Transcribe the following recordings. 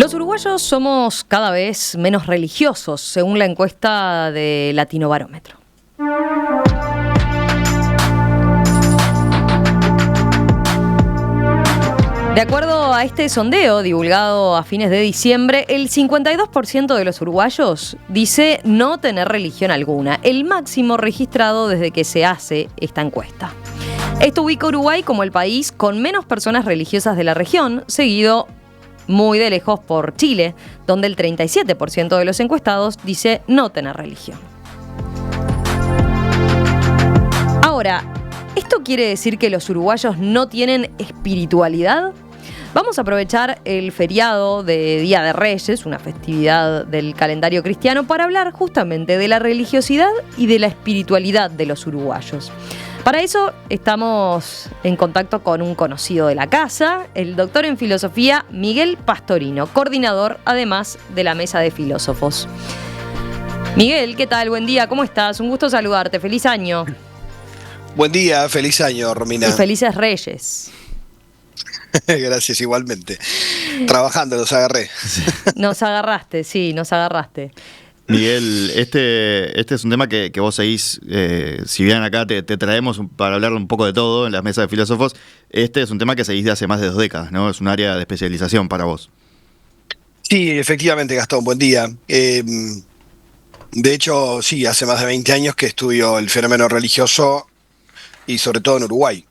Los uruguayos somos cada vez menos religiosos, según la encuesta de Latinobarómetro. De acuerdo a este sondeo divulgado a fines de diciembre, el 52% de los uruguayos dice no tener religión alguna, el máximo registrado desde que se hace esta encuesta. Esto ubica a Uruguay como el país con menos personas religiosas de la región, seguido muy de lejos por Chile, donde el 37% de los encuestados dice no tener religión. Ahora, ¿esto quiere decir que los uruguayos no tienen espiritualidad? Vamos a aprovechar el feriado de Día de Reyes, una festividad del calendario cristiano, para hablar justamente de la religiosidad y de la espiritualidad de los uruguayos. Para eso estamos en contacto con un conocido de la casa, el doctor en filosofía Miguel Pastorino, coordinador además de la Mesa de Filósofos. Miguel, ¿qué tal? Buen día, ¿cómo estás? Un gusto saludarte, feliz año. Buen día, feliz año, Romina. Y felices Reyes. Gracias, igualmente. Trabajando, los agarré. Nos agarraste, sí, nos agarraste. Miguel, este es un tema que vos seguís, si bien acá te traemos para hablar un poco de todo en las mesas de filósofos, este es un tema que seguís de hace más de 2 décadas, ¿no? Es un área de especialización para vos. Sí, efectivamente, Gastón, buen día. De hecho, sí, hace más de 20 años que estudio el fenómeno religioso y sobre todo en Uruguay.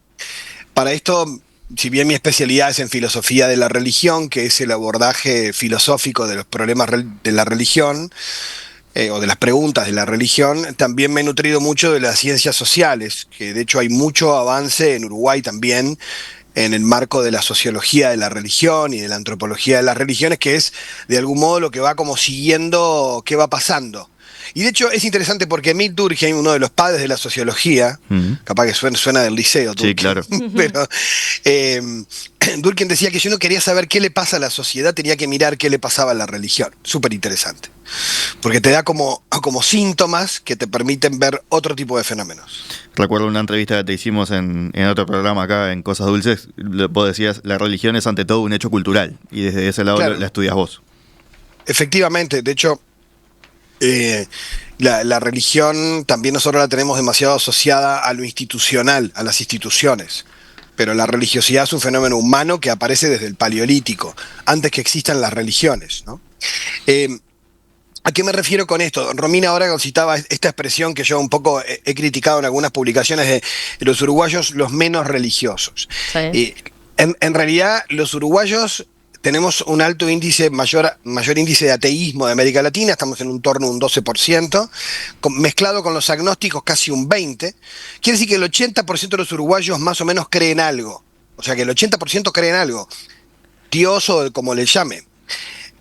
Para esto, si bien mi especialidad es en filosofía de la religión, que es el abordaje filosófico de los problemas de la religión, o de las preguntas de la religión, también me he nutrido mucho de las ciencias sociales, que de hecho hay mucho avance en Uruguay también en el marco de la sociología de la religión y de la antropología de las religiones, que es de algún modo lo que va como siguiendo qué va pasando. Y de hecho es interesante porque Emil Durkheim, uno de los padres de la sociología, capaz que suena del liceo, Durkheim, sí, claro. pero Durkheim decía que si uno quería saber qué le pasa a la sociedad, tenía que mirar qué le pasaba a la religión. Súper interesante. Porque te da como síntomas que te permiten ver otro tipo de fenómenos. Recuerdo una entrevista que te hicimos en otro programa acá, en Cosas Dulces, vos decías, la religión es ante todo un hecho cultural, y desde ese lado claro, la estudias vos. Efectivamente, de hecho, la religión también nosotros la tenemos demasiado asociada a lo institucional, a las instituciones. Pero la religiosidad es un fenómeno humano que aparece desde el Paleolítico, antes que existan las religiones, ¿no? ¿A qué me refiero con esto? Romina ahora citaba esta expresión que yo un poco he criticado en algunas publicaciones de los uruguayos los menos religiosos. Sí. En realidad, los uruguayos tenemos un alto índice, mayor índice de ateísmo de América Latina, estamos en un torno a un 12%, mezclado con los agnósticos casi un 20%. Quiere decir que el 80% de los uruguayos más o menos creen algo. O sea que el 80% creen algo. Dios o como le llame.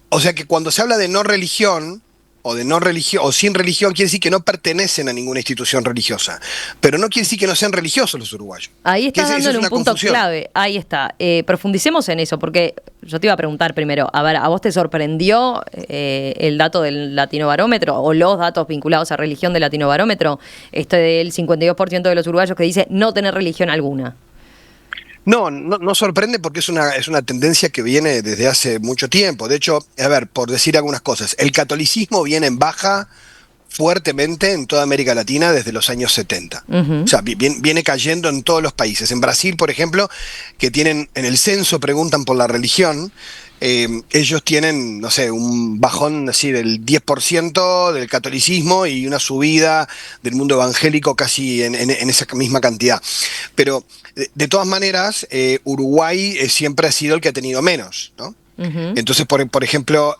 O sea que cuando se habla de no religión, o de no religión, o sin religión, quiere decir que no pertenecen a ninguna institución religiosa. Pero no quiere decir que no sean religiosos los uruguayos. Ahí estás dándole un punto clave. Ahí está. Profundicemos en eso, porque yo te iba a preguntar primero, a ver, ¿a vos te sorprendió el dato del Latinobarómetro o los datos vinculados a religión del Latinobarómetro? Del 52% de los uruguayos que dice no tener religión alguna. No sorprende porque es una tendencia que viene desde hace mucho tiempo. De hecho, a ver, por decir algunas cosas, el catolicismo viene en baja fuertemente en toda América Latina desde los años 70. O sea, viene cayendo en todos los países. En Brasil, por ejemplo, que tienen en el censo preguntan por la religión, ellos tienen, no sé, un bajón así del 10% del catolicismo y una subida del mundo evangélico casi en esa misma cantidad. Pero de todas maneras, Uruguay siempre ha sido el que ha tenido menos, ¿no? Entonces, por ejemplo,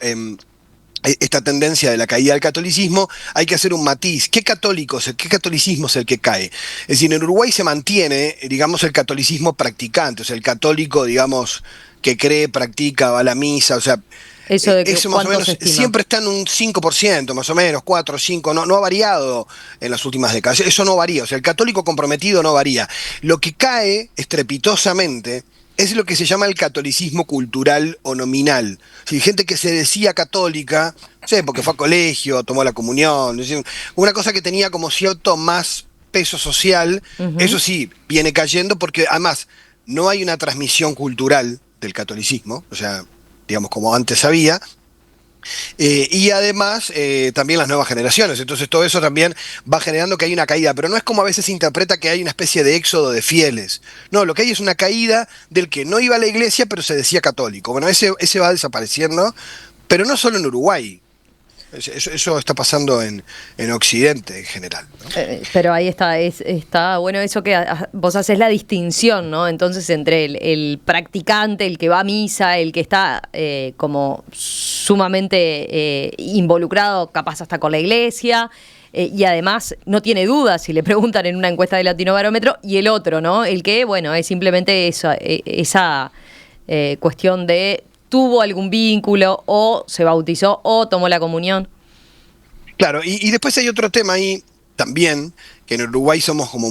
esta tendencia de la caída del catolicismo, hay que hacer un matiz. ¿Qué catolicismo es el que cae? Es decir, en Uruguay se mantiene, digamos, el catolicismo practicante, o sea, el católico, digamos, que cree, practica, va a la misa, o sea, eso de que eso más o menos siempre está en un 5%, más o menos, 4, 5, no ha variado en las últimas décadas, eso no varía, o sea, el católico comprometido no varía. Lo que cae estrepitosamente es lo que se llama el catolicismo cultural o nominal. Si gente que se decía católica, no sé, porque fue a colegio, tomó la comunión, una cosa que tenía como cierto más peso social, eso sí, viene cayendo porque además no hay una transmisión cultural del catolicismo, o sea, digamos, como antes había. Y además también las nuevas generaciones. Entonces todo eso también va generando que hay una caída. Pero no es como a veces se interpreta que hay una especie de éxodo de fieles. No, lo que hay es una caída del que no iba a la iglesia pero se decía católico. Bueno, ese va desapareciendo, pero no solo en Uruguay. Eso está pasando en Occidente en general, ¿no? Pero ahí está bueno eso que vos haces la distinción, ¿no? Entonces entre el practicante, el que va a misa, el que está como sumamente involucrado, capaz hasta con la iglesia, y además no tiene dudas si le preguntan en una encuesta de Latinobarómetro, y el otro, ¿no? El que, bueno, es simplemente esa cuestión de tuvo algún vínculo, o se bautizó, o tomó la comunión. Claro, y después hay otro tema ahí también, que en Uruguay somos como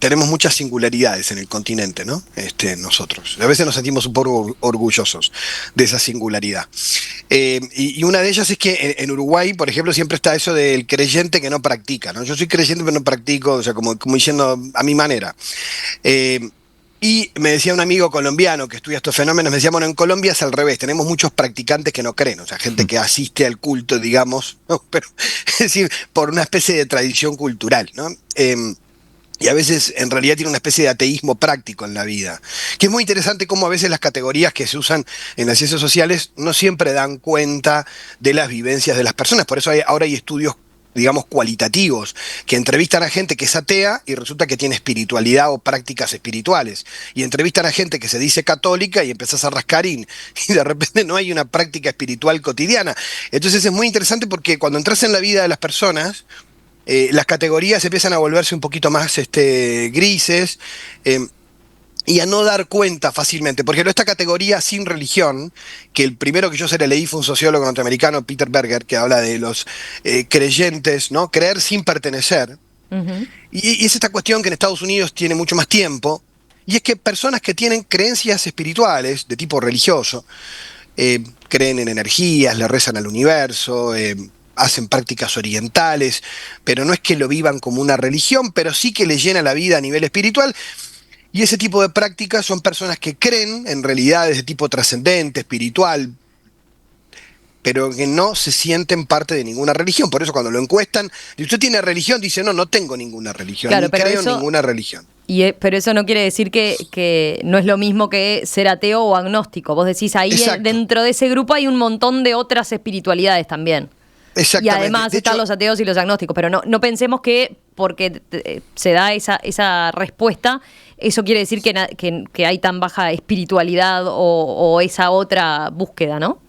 tenemos muchas singularidades en el continente, ¿no? Nosotros. A veces nos sentimos un poco orgullosos de esa singularidad. Y una de ellas es que en Uruguay, por ejemplo, siempre está eso del creyente que no practica, ¿no? Yo soy creyente pero no practico, o sea, como diciendo a mi manera. Y me decía un amigo colombiano que estudia estos fenómenos, me decía, bueno, en Colombia es al revés, tenemos muchos practicantes que no creen, o sea, gente que asiste al culto, digamos, ¿no? Pero, es decir, por una especie de tradición cultural, ¿no? Y a veces en realidad tiene una especie de ateísmo práctico en la vida, que es muy interesante cómo a veces las categorías que se usan en las ciencias sociales no siempre dan cuenta de las vivencias de las personas, por eso ahora hay estudios, digamos, cualitativos, que entrevistan a gente que es atea y resulta que tiene espiritualidad o prácticas espirituales. Y entrevistan a gente que se dice católica y empezás a rascar y de repente no hay una práctica espiritual cotidiana. Entonces es muy interesante porque cuando entras en la vida de las personas, las categorías empiezan a volverse un poquito más grises, y a no dar cuenta fácilmente. Por ejemplo, esta categoría sin religión, que el primero que yo se le leí fue un sociólogo norteamericano, Peter Berger, que habla de los creyentes, ¿no? Creer sin pertenecer. Uh-huh. Y es esta cuestión que en Estados Unidos tiene mucho más tiempo, y es que personas que tienen creencias espirituales de tipo religioso, creen en energías, le rezan al universo, hacen prácticas orientales, pero no es que lo vivan como una religión, pero sí que le llena la vida a nivel espiritual. Y ese tipo de prácticas son personas que creen en realidades de tipo trascendente, espiritual, pero que no se sienten parte de ninguna religión. Por eso cuando lo encuestan, si usted tiene religión, dice, no tengo ninguna religión, claro, ni creo en ninguna religión. Pero eso no quiere decir que no es lo mismo que ser ateo o agnóstico. Vos decís, ahí dentro de ese grupo hay un montón de otras espiritualidad también. Exactamente. Y además están los ateos y los agnósticos, pero no pensemos que porque se da esa respuesta, eso quiere decir que hay tan baja espiritualidad o esa otra búsqueda, ¿no?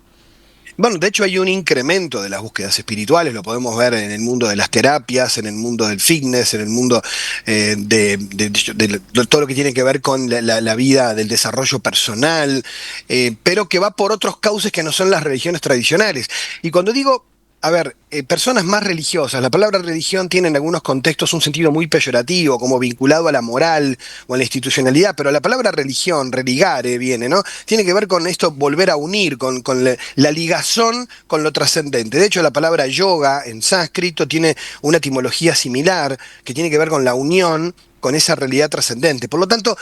Bueno, de hecho hay un incremento de las búsquedas espirituales, lo podemos ver en el mundo de las terapias, en el mundo del fitness, en el mundo de todo lo que tiene que ver con la vida del desarrollo personal, pero que va por otros cauces que no son las religiones tradicionales. Y cuando digo, a ver, personas más religiosas, la palabra religión tiene en algunos contextos un sentido muy peyorativo, como vinculado a la moral o a la institucionalidad, pero la palabra religión, religare, viene, ¿no? Tiene que ver con esto, volver a unir, con la ligazón con lo trascendente. De hecho, la palabra yoga en sánscrito tiene una etimología similar, que tiene que ver con la unión con esa realidad trascendente. Por lo tanto,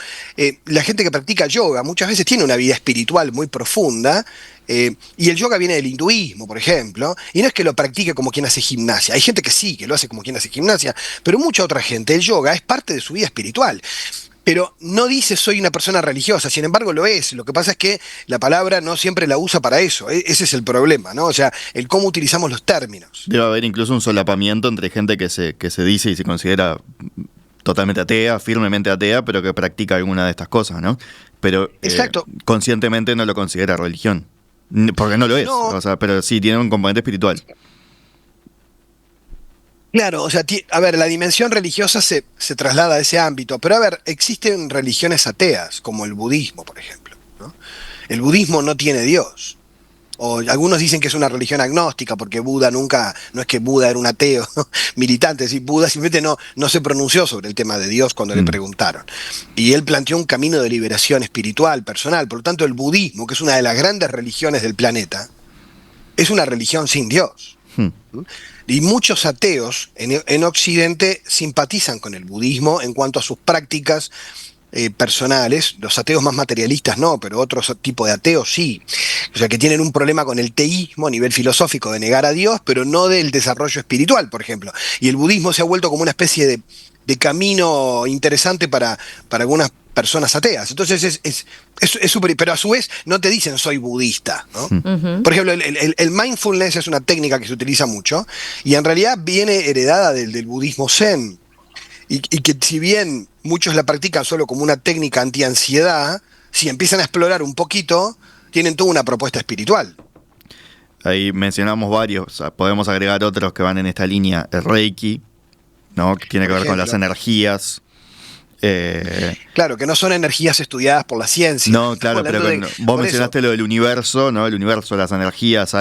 la gente que practica yoga muchas veces tiene una vida espiritual muy profunda, y el yoga viene del hinduismo, por ejemplo, y no es que lo practique como quien hace gimnasia. Hay gente que sí, que lo hace como quien hace gimnasia, pero mucha otra gente, el yoga es parte de su vida espiritual. Pero no dice soy una persona religiosa, sin embargo lo es. Lo que pasa es que la palabra no siempre la usa para eso. Ese es el problema, ¿no? O sea, el cómo utilizamos los términos. Debe haber incluso un solapamiento entre gente que se dice y se considera totalmente atea, firmemente atea, pero que practica alguna de estas cosas, ¿no? Pero conscientemente no lo considera religión. Porque no lo es, no. O sea, pero sí tiene un componente espiritual. Claro, o sea, a ver, la dimensión religiosa se traslada a ese ámbito, pero a ver, existen religiones ateas, como el budismo, por ejemplo, ¿no? El budismo no tiene Dios. O algunos dicen que es una religión agnóstica, porque Buda no es que Buda era un ateo, ¿no? Militante, es decir, Buda simplemente no se pronunció sobre el tema de Dios cuando le preguntaron. Y él planteó un camino de liberación espiritual, personal. Por lo tanto, el budismo, que es una de las grandes religiones del planeta, es una religión sin Dios. Y muchos ateos en Occidente simpatizan con el budismo en cuanto a sus prácticas personales, los ateos más materialistas no, pero otros tipos de ateos sí. O sea, que tienen un problema con el teísmo a nivel filosófico de negar a Dios, pero no del desarrollo espiritual, por ejemplo. Y el budismo se ha vuelto como una especie de camino interesante para algunas personas ateas. Entonces es súper, pero a su vez no te dicen soy budista, ¿no? Ujú. Por ejemplo, el mindfulness es una técnica que se utiliza mucho y en realidad viene heredada del budismo zen. Y que si bien muchos la practican solo como una técnica anti-ansiedad, si empiezan a explorar un poquito, tienen toda una propuesta espiritual. Ahí mencionamos varios, o sea, podemos agregar otros que van en esta línea. El Reiki, ¿no? Que tiene que Por ver con las ejemplo. energías. Claro, que no son energías estudiadas por la ciencia. No, claro, Estamos pero hablando vos por mencionaste eso, lo del universo, ¿no? El universo, las energías,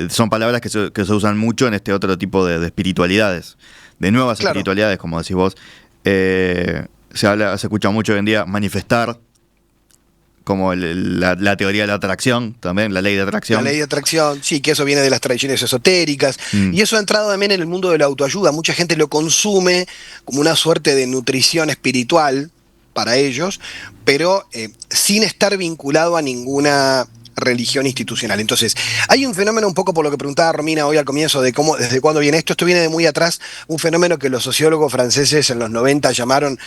son palabras que se usan mucho en este otro tipo de espiritualidades, de nuevas claro, espiritualidades, como decís vos. Se escucha mucho hoy en día manifestar, como la teoría de la atracción, también, la ley de la atracción. ley de atracción, sí, que eso viene de las tradiciones esotéricas, Mm. y eso ha entrado también en el mundo de la autoayuda. Mucha gente lo consume como una suerte de nutrición espiritual para ellos, pero sin estar vinculado a ninguna religión institucional. Entonces, hay un fenómeno un poco por lo que preguntaba Romina hoy al comienzo de cómo, desde cuándo viene esto. Esto viene de muy atrás, un fenómeno que los sociólogos franceses en los 90 llamaron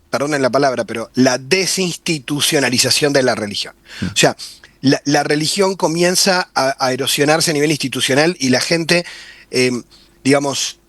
perdonen la palabra, pero la desinstitucionalización de la religión. O sea, la religión comienza a erosionarse a nivel institucional y la gente, eh, digamos,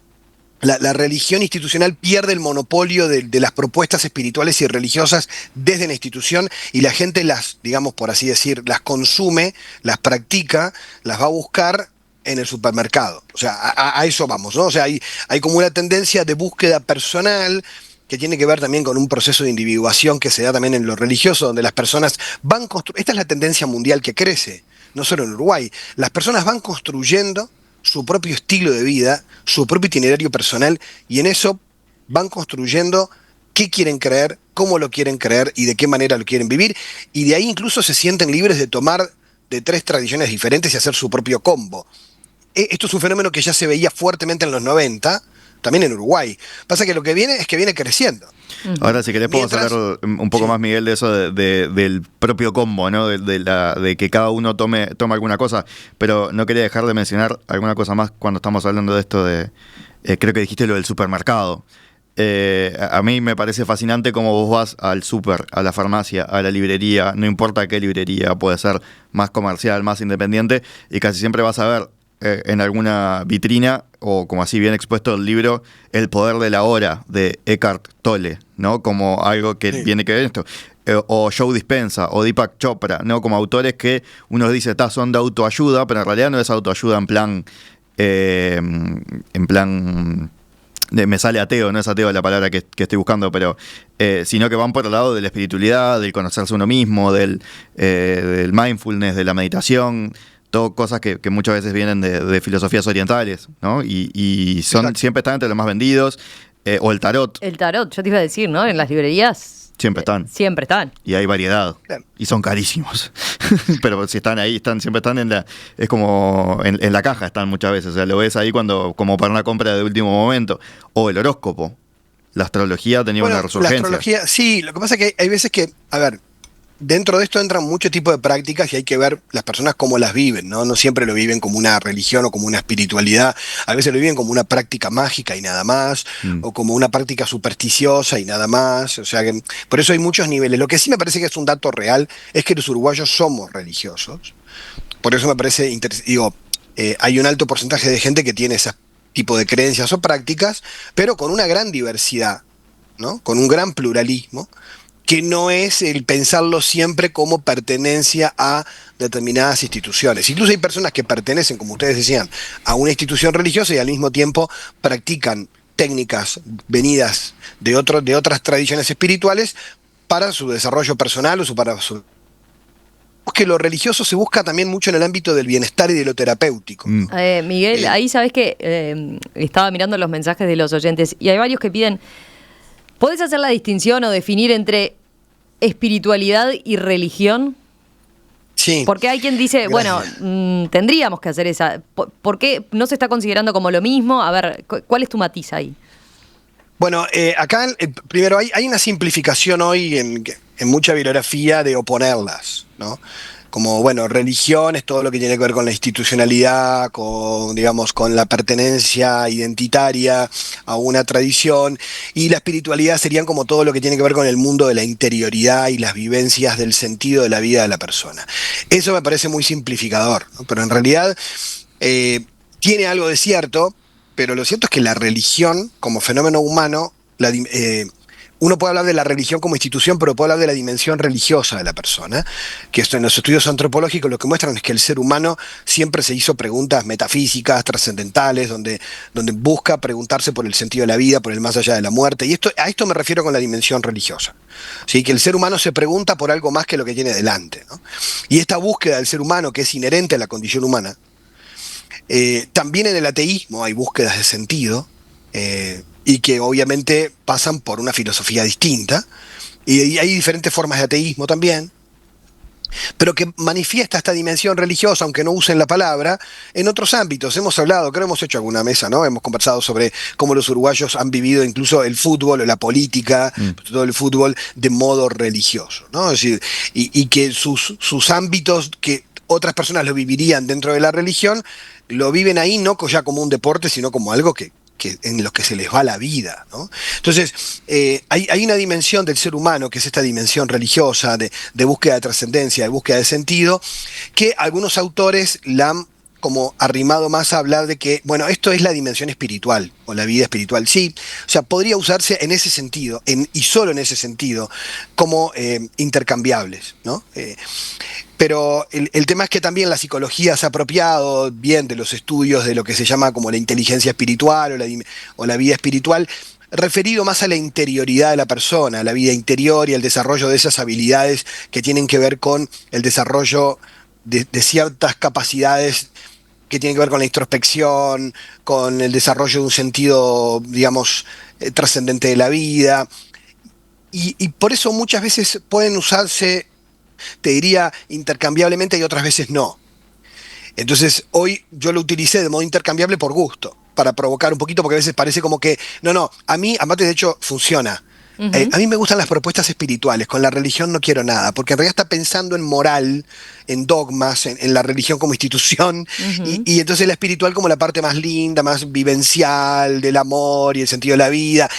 la religión institucional pierde el monopolio de las propuestas espirituales y religiosas desde la institución y la gente las, digamos, por así decir, las consume, las practica, las va a buscar en el supermercado. O sea, a eso vamos, ¿no? O sea, hay como una tendencia de búsqueda personal que tiene que ver también con un proceso de individuación que se da también en lo religioso, donde las personas van construyendo. Esta es la tendencia mundial que crece, no solo en Uruguay. Las personas van construyendo su propio estilo de vida, su propio itinerario personal, y en eso van construyendo qué quieren creer, cómo lo quieren creer y de qué manera lo quieren vivir, y de ahí incluso se sienten libres de tomar de 3 tradiciones diferentes y hacer su propio combo. Esto es un fenómeno que ya se veía fuertemente en los 90, también en Uruguay. Pasa que lo que viene es que viene creciendo. Ahora, si querés, podemos Mientras, hablar un poco sí, más, Miguel, de eso del propio combo, ¿no? De que cada uno tome alguna cosa. Pero no quería dejar de mencionar alguna cosa más cuando estamos hablando de esto creo que dijiste lo del supermercado. A mí me parece fascinante cómo vos vas al súper, a la farmacia, a la librería, no importa qué librería, puede ser más comercial, más independiente, y casi siempre vas a ver en alguna vitrina, o como así bien expuesto el libro, El poder de la hora, de Eckhart Tolle, ¿no? Como algo que sí, tiene que ver esto. O Joe Dispenza, o Deepak Chopra, ¿no? Como autores que uno dice, son de autoayuda, pero en realidad no es autoayuda en plan me sale ateo, no es ateo la palabra que estoy buscando, pero sino que van por el lado de la espiritualidad, del conocerse uno mismo, del mindfulness, de la meditación, todo cosas que muchas veces vienen de filosofías orientales, ¿no? Y exacto. siempre están entre los más vendidos, o el tarot, El tarot, yo te iba a decir, ¿no? En las librerías siempre están. siempre están. Y hay variedad. Claro. Y son carísimos. Pero si están ahí, siempre están es como en la caja están muchas veces. O sea, lo ves ahí como para una compra de último momento. O el horóscopo. La astrología tenía una Bueno, la resurgencia. astrología, sí, lo que pasa es que hay veces que, a ver, dentro de esto entran muchos tipos de prácticas y hay que ver las personas cómo las viven, ¿no? No siempre lo viven como una religión o como una espiritualidad, a veces lo viven como una práctica mágica y nada más, o como una práctica supersticiosa y nada más, o sea que por eso hay muchos niveles. Lo que sí me parece que es un dato real es que los uruguayos somos religiosos, por eso me parece interesante, digo, hay un alto porcentaje de gente que tiene ese tipo de creencias o prácticas, pero con una gran diversidad, ¿no? Con un gran pluralismo que no es el pensarlo siempre como pertenencia a determinadas instituciones. Incluso hay personas que pertenecen, como ustedes decían, a una institución religiosa y al mismo tiempo practican técnicas venidas de otras tradiciones espirituales para su desarrollo personal para su... Que lo religioso se busca también mucho en el ámbito del bienestar y de lo terapéutico. Mm. Miguel, ahí sabes que estaba mirando los mensajes de los oyentes y hay varios que piden, ¿podés hacer la distinción o definir entre espiritualidad y religión? Sí. Porque hay quien dice, Gracias. bueno, tendríamos que hacer esa. ¿Por qué no se está considerando como lo mismo? A ver, ¿cuál es tu matiz ahí? Bueno, acá primero hay una simplificación hoy en mucha bibliografía de oponerlas, ¿no? Como, bueno, religión es todo lo que tiene que ver con la institucionalidad, con, digamos, con la pertenencia identitaria a una tradición, y la espiritualidad serían como todo lo que tiene que ver con el mundo de la interioridad y las vivencias del sentido de la vida de la persona. Eso me parece muy simplificador, ¿no? Pero en realidad tiene algo de cierto, pero lo cierto es que la religión como fenómeno humano, uno puede hablar de la religión como institución, pero puede hablar de la dimensión religiosa de la persona, que esto en los estudios antropológicos lo que muestran es que el ser humano siempre se hizo preguntas metafísicas, trascendentales, donde busca preguntarse por el sentido de la vida, por el más allá de la muerte, y a esto me refiero con la dimensión religiosa. ¿Sí? Que el ser humano se pregunta por algo más que lo que tiene delante, ¿no? Y esta búsqueda del ser humano, que es inherente a la condición humana, también en el ateísmo hay búsquedas de sentido, y que obviamente pasan por una filosofía distinta, y hay diferentes formas de ateísmo también, pero que manifiesta esta dimensión religiosa, aunque no usen la palabra, en otros ámbitos. Hemos hablado, creo que hemos hecho alguna mesa, ¿no? Hemos conversado sobre cómo los uruguayos han vivido incluso el fútbol o la política, todo el fútbol, de modo religioso, ¿no? Es decir, y que sus ámbitos que otras personas lo vivirían dentro de la religión, lo viven ahí no ya como un deporte, sino como algo que en lo que se les va la vida, ¿no? Entonces, hay una dimensión del ser humano, que es esta dimensión religiosa, de búsqueda de trascendencia, de búsqueda de sentido, que algunos autores la han como arrimado más a hablar de que, bueno, esto es la dimensión espiritual, o la vida espiritual. Sí, o sea, podría usarse en ese sentido, y solo en ese sentido, como intercambiables, ¿no? Pero el tema es que también la psicología se ha apropiado bien de los estudios de lo que se llama como la inteligencia espiritual o la vida espiritual, referido más a la interioridad de la persona, a la vida interior y al desarrollo de esas habilidades que tienen que ver con el desarrollo de ciertas capacidades que tienen que ver con la introspección, con el desarrollo de un sentido, digamos, trascendente de la vida. Y por eso muchas veces pueden usarse, te diría, intercambiablemente, y otras veces no. Entonces, hoy yo lo utilicé de modo intercambiable por gusto, para provocar un poquito, porque a veces parece como que, no, a mí, aparte de hecho, funciona. A mí me gustan las propuestas espirituales, con la religión no quiero nada, porque en realidad está pensando en moral, en dogmas, en la religión como institución, y entonces la espiritual como la parte más linda, más vivencial, del amor y el sentido de la vida.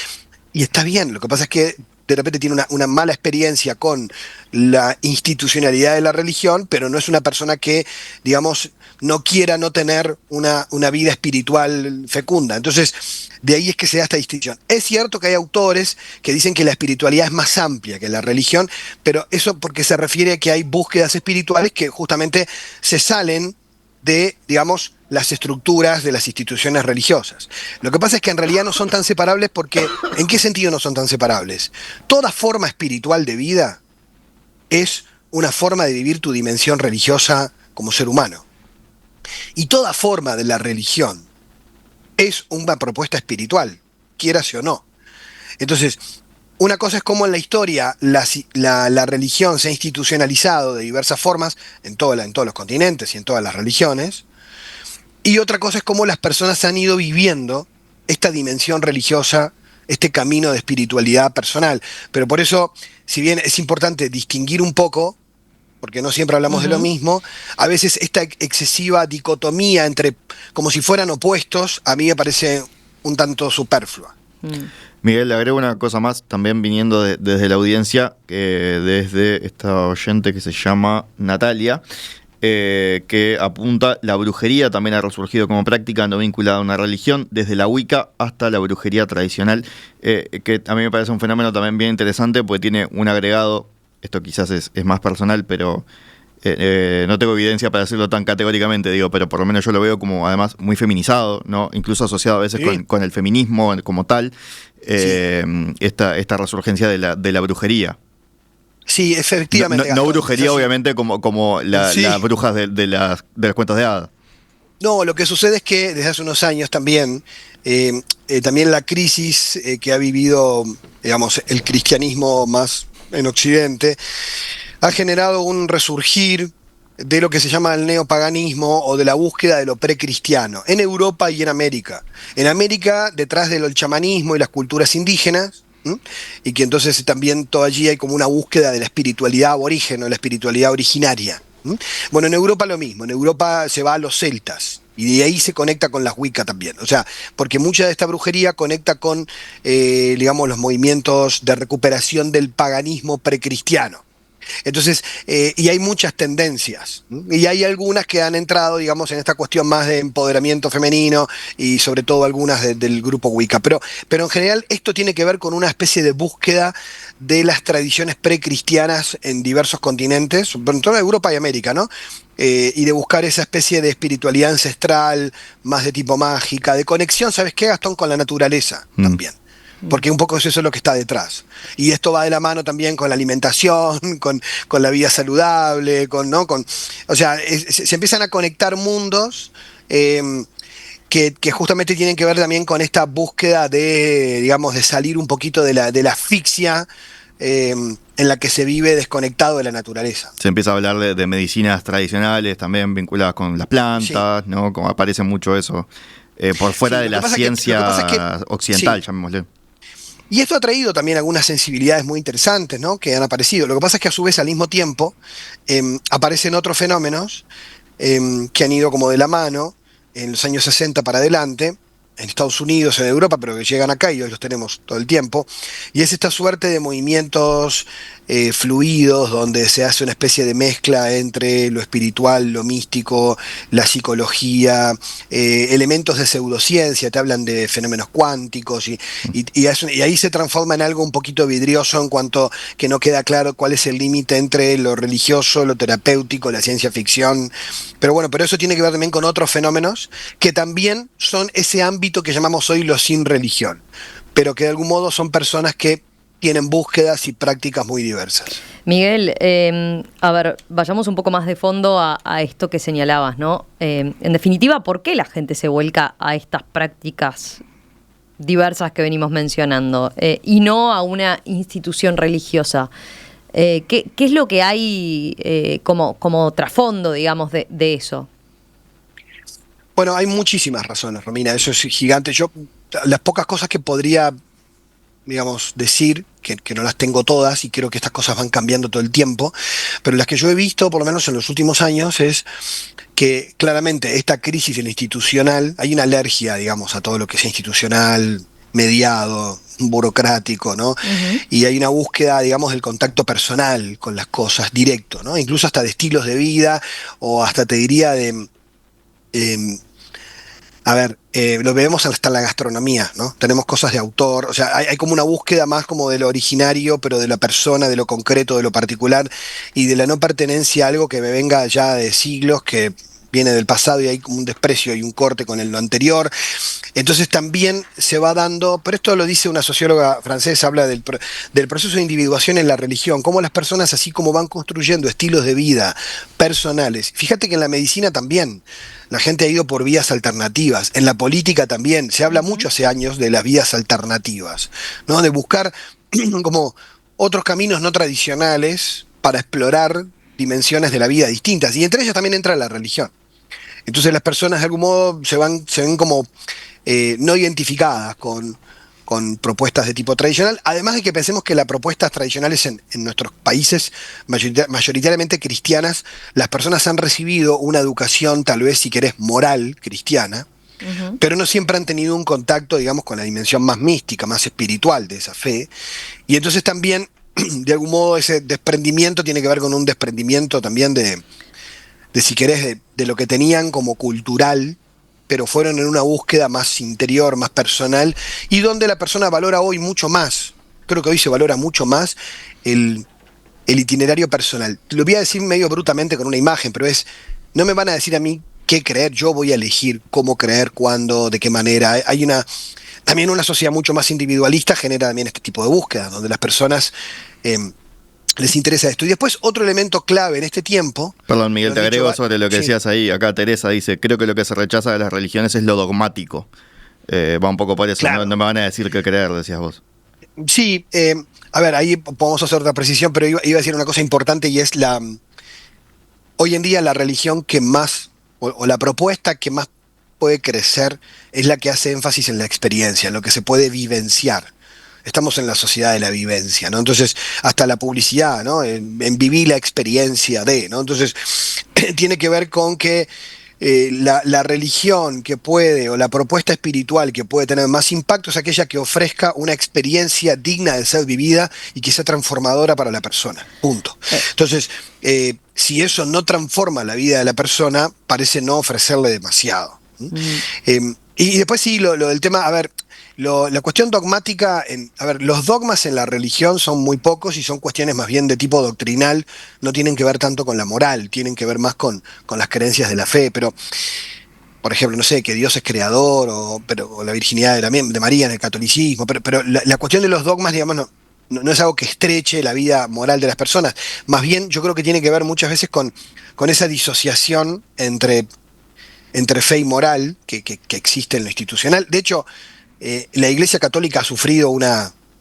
Y está bien, lo que pasa es que de repente tiene una mala experiencia con la institucionalidad de la religión, pero no es una persona que, digamos, no quiera no tener una vida espiritual fecunda. Entonces, de ahí es que se da esta distinción. Es cierto que hay autores que dicen que la espiritualidad es más amplia que la religión, pero eso porque se refiere a que hay búsquedas espirituales que justamente se salen de, digamos, las estructuras de las instituciones religiosas. Lo que pasa es que en realidad no son tan separables porque, ¿en qué sentido no son tan separables? Toda forma espiritual de vida es una forma de vivir tu dimensión religiosa como ser humano. Y toda forma de la religión es una propuesta espiritual, quieras o no. Entonces, una cosa es cómo en la historia la religión se ha institucionalizado de diversas formas en todos los continentes y en todas las religiones. Y otra cosa es cómo las personas han ido viviendo esta dimensión religiosa, este camino de espiritualidad personal. Pero por eso, si bien es importante distinguir un poco, porque no siempre hablamos de lo mismo, a veces esta excesiva dicotomía entre como si fueran opuestos, a mí me parece un tanto superflua. Miguel, le agrego una cosa más, también viniendo desde la audiencia, desde esta oyente que se llama Natalia, que apunta: la brujería también ha resurgido como práctica no vinculada a una religión, desde la Wicca hasta la brujería tradicional, que a mí me parece un fenómeno también bien interesante, porque tiene un agregado, esto quizás es más personal, pero no tengo evidencia para decirlo tan categóricamente, digo, pero por lo menos yo lo veo como además muy feminizado, ¿no? Incluso asociado a veces con el feminismo como tal, esta resurgencia de la brujería. Sí, efectivamente. No brujería, obviamente, como las brujas de las cuentos de hadas. No, lo que sucede es que desde hace unos años también, también la crisis que ha vivido, digamos, el cristianismo más en Occidente, ha generado un resurgir de lo que se llama el neopaganismo o de la búsqueda de lo precristiano, en Europa y en América. En América, detrás del chamanismo y las culturas indígenas, ¿m? Y que entonces también todo allí hay como una búsqueda de la espiritualidad aborigen o la espiritualidad originaria. ¿M? Bueno, en Europa lo mismo, en Europa se va a los celtas. Y de ahí se conecta con las Wicca también. O sea, porque mucha de esta brujería conecta con, digamos, los movimientos de recuperación del paganismo precristiano. Entonces, y hay muchas tendencias, ¿no? Y hay algunas que han entrado, digamos, en esta cuestión más de empoderamiento femenino y sobre todo algunas del grupo Wicca. Pero en general esto tiene que ver con una especie de búsqueda de las tradiciones precristianas en diversos continentes, sobre todo en Europa y América, ¿no? Y de buscar esa especie de espiritualidad ancestral, más de tipo mágica, de conexión, ¿sabes qué, Gastón? Con la naturaleza también. Porque un poco eso es lo que está detrás. Y esto va de la mano también con la alimentación, con la vida saludable, ¿no? O sea, se empiezan a conectar mundos que justamente tienen que ver también con esta búsqueda de, digamos, de salir un poquito de la asfixia en la que se vive desconectado de la naturaleza. Se empieza a hablar de medicinas tradicionales también vinculadas con las plantas, sí, ¿no? Como aparece mucho eso por fuera de la ciencia occidental, sí, llamémosle. Y esto ha traído también algunas sensibilidades muy interesantes, ¿no? Que han aparecido. Lo que pasa es que a su vez, al mismo tiempo, aparecen otros fenómenos que han ido como de la mano en los años 60 para adelante, en Estados Unidos, en Europa, pero que llegan acá y hoy los tenemos todo el tiempo. Y es esta suerte de movimientos fluidos, donde se hace una especie de mezcla entre lo espiritual, lo místico, la psicología, elementos de pseudociencia, te hablan de fenómenos cuánticos, y ahí se transforma en algo un poquito vidrioso en cuanto que no queda claro cuál es el límite entre lo religioso, lo terapéutico, la ciencia ficción. Pero bueno, pero eso tiene que ver también con otros fenómenos que también son ese ámbito que llamamos hoy los sin religión, pero que de algún modo son personas que tienen búsquedas y prácticas muy diversas. Miguel, a ver, vayamos un poco más de fondo a esto que señalabas, ¿no? En definitiva, ¿por qué la gente se vuelca a estas prácticas diversas que venimos mencionando y no a una institución religiosa? ¿Qué es lo que hay como trasfondo, digamos, de eso? Bueno, hay muchísimas razones, Romina, eso es gigante. Yo, las pocas cosas que podría, digamos, decir, que no las tengo todas y creo que estas cosas van cambiando todo el tiempo, pero las que yo he visto, por lo menos en los últimos años, es que claramente esta crisis en lo institucional, hay una alergia, digamos, a todo lo que sea institucional, mediado, burocrático, ¿no? Uh-huh. Y hay una búsqueda, digamos, del contacto personal con las cosas, directo, ¿no? Incluso hasta de estilos de vida o hasta te diría de... lo vemos hasta en la gastronomía, ¿no? Tenemos cosas de autor, o sea, hay como una búsqueda más como de lo originario, pero de la persona, de lo concreto, de lo particular, y de la no pertenencia a algo que me venga ya de siglos, que viene del pasado y hay como un desprecio y un corte con lo anterior. Entonces también se va dando, pero esto lo dice una socióloga francesa, habla del proceso de individuación en la religión, cómo las personas así como van construyendo estilos de vida personales. Fíjate que en la medicina también la gente ha ido por vías alternativas, en la política también, se habla mucho hace años de las vías alternativas, ¿no? De buscar como otros caminos no tradicionales para explorar dimensiones de la vida distintas, y entre ellas también entra la religión. Entonces las personas de algún modo se ven como no identificadas con propuestas de tipo tradicional, además de que pensemos que las propuestas tradicionales en nuestros países mayoritariamente cristianas, las personas han recibido una educación tal vez, si querés, moral cristiana, uh-huh, pero no siempre han tenido un contacto, digamos, con la dimensión más mística, más espiritual de esa fe, y entonces también de algún modo ese desprendimiento tiene que ver con un desprendimiento también de si querés, de lo que tenían como cultural, pero fueron en una búsqueda más interior, más personal, y donde la persona valora hoy mucho más, creo que hoy se valora mucho más el itinerario personal. Te lo voy a decir medio brutamente con una imagen, pero no me van a decir a mí qué creer, yo voy a elegir cómo creer, cuándo, de qué manera. Hay también una sociedad mucho más individualista genera también este tipo de búsquedas, donde las personas les interesa esto. Y después otro elemento clave en este tiempo... Perdón, Miguel, te agrego sobre lo que decías ahí. Acá Teresa dice, creo que lo que se rechaza de las religiones es lo dogmático. Va un poco por eso, claro. No me van a decir qué creer, decías vos. Sí, a ver, ahí podemos hacer otra precisión, pero iba a decir una cosa importante y es hoy en día la religión que más, o la propuesta que más puede crecer es la que hace énfasis en la experiencia, en lo que se puede vivenciar. Estamos en la sociedad de la vivencia, ¿no? Entonces, hasta la publicidad, ¿no? En vivir la experiencia de, ¿no? Entonces, tiene que ver con que la religión que puede, o la propuesta espiritual que puede tener más impacto es aquella que ofrezca una experiencia digna de ser vivida y que sea transformadora para la persona. Punto. Entonces, si eso no transforma la vida de la persona, parece no ofrecerle demasiado. Y después sí, lo del tema, a ver, la cuestión dogmática, a ver, los dogmas en la religión son muy pocos y son cuestiones más bien de tipo doctrinal, no tienen que ver tanto con la moral, tienen que ver más con las creencias de la fe, pero, por ejemplo, no sé, que Dios es creador, o la virginidad de María en el catolicismo, pero la cuestión de los dogmas, digamos, no es algo que estreche la vida moral de las personas, más bien yo creo que tiene que ver muchas veces con esa disociación entre fe y moral que existe en lo institucional. De hecho, la Iglesia Católica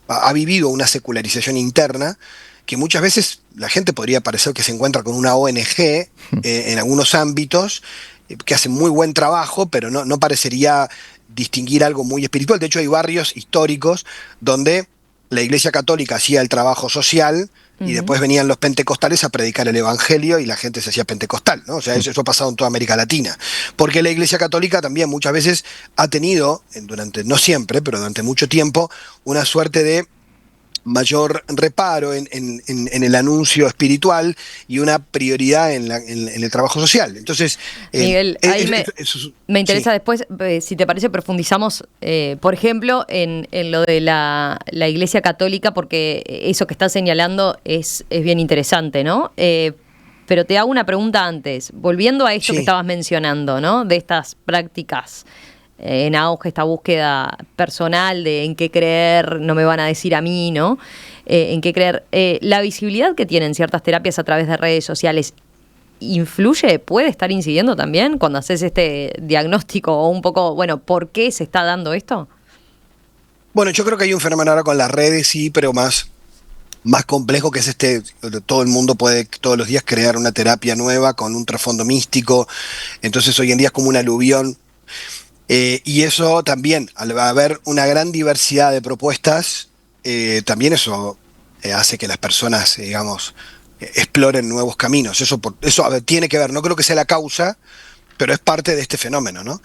ha vivido una secularización interna que muchas veces la gente podría parecer que se encuentra con una ONG en algunos ámbitos que hace muy buen trabajo, pero no parecería distinguir algo muy espiritual. De hecho, hay barrios históricos donde la Iglesia Católica hacía el trabajo social y después venían los pentecostales a predicar el evangelio y la gente se hacía pentecostal, ¿no? O sea, eso ha pasado en toda América Latina. Porque la Iglesia Católica también muchas veces ha tenido, no siempre, pero durante mucho tiempo, una suerte de mayor reparo en el anuncio espiritual y una prioridad en el trabajo social. Entonces, Miguel, ahí me interesa sí. después, si te parece, profundizamos, por ejemplo, en lo de la Iglesia Católica, porque eso que estás señalando es bien interesante, ¿no? Pero te hago una pregunta antes, volviendo a esto que estabas mencionando, ¿no? De estas prácticas en auge, esta búsqueda personal de en qué creer, no me van a decir a mí, ¿no? En qué creer. La visibilidad que tienen ciertas terapias a través de redes sociales, ¿influye? ¿Puede estar incidiendo también cuando haces este diagnóstico o un poco, bueno, por qué se está dando esto? Bueno, yo creo que hay un fenómeno ahora con las redes, sí, pero más complejo, que es todo el mundo puede todos los días crear una terapia nueva con un trasfondo místico. Entonces hoy en día es como un aluvión. Y eso también, al haber una gran diversidad de propuestas, también eso hace que las personas, digamos, exploren nuevos caminos. Eso a ver, tiene que ver, no creo que sea la causa, pero es parte de este fenómeno, ¿no?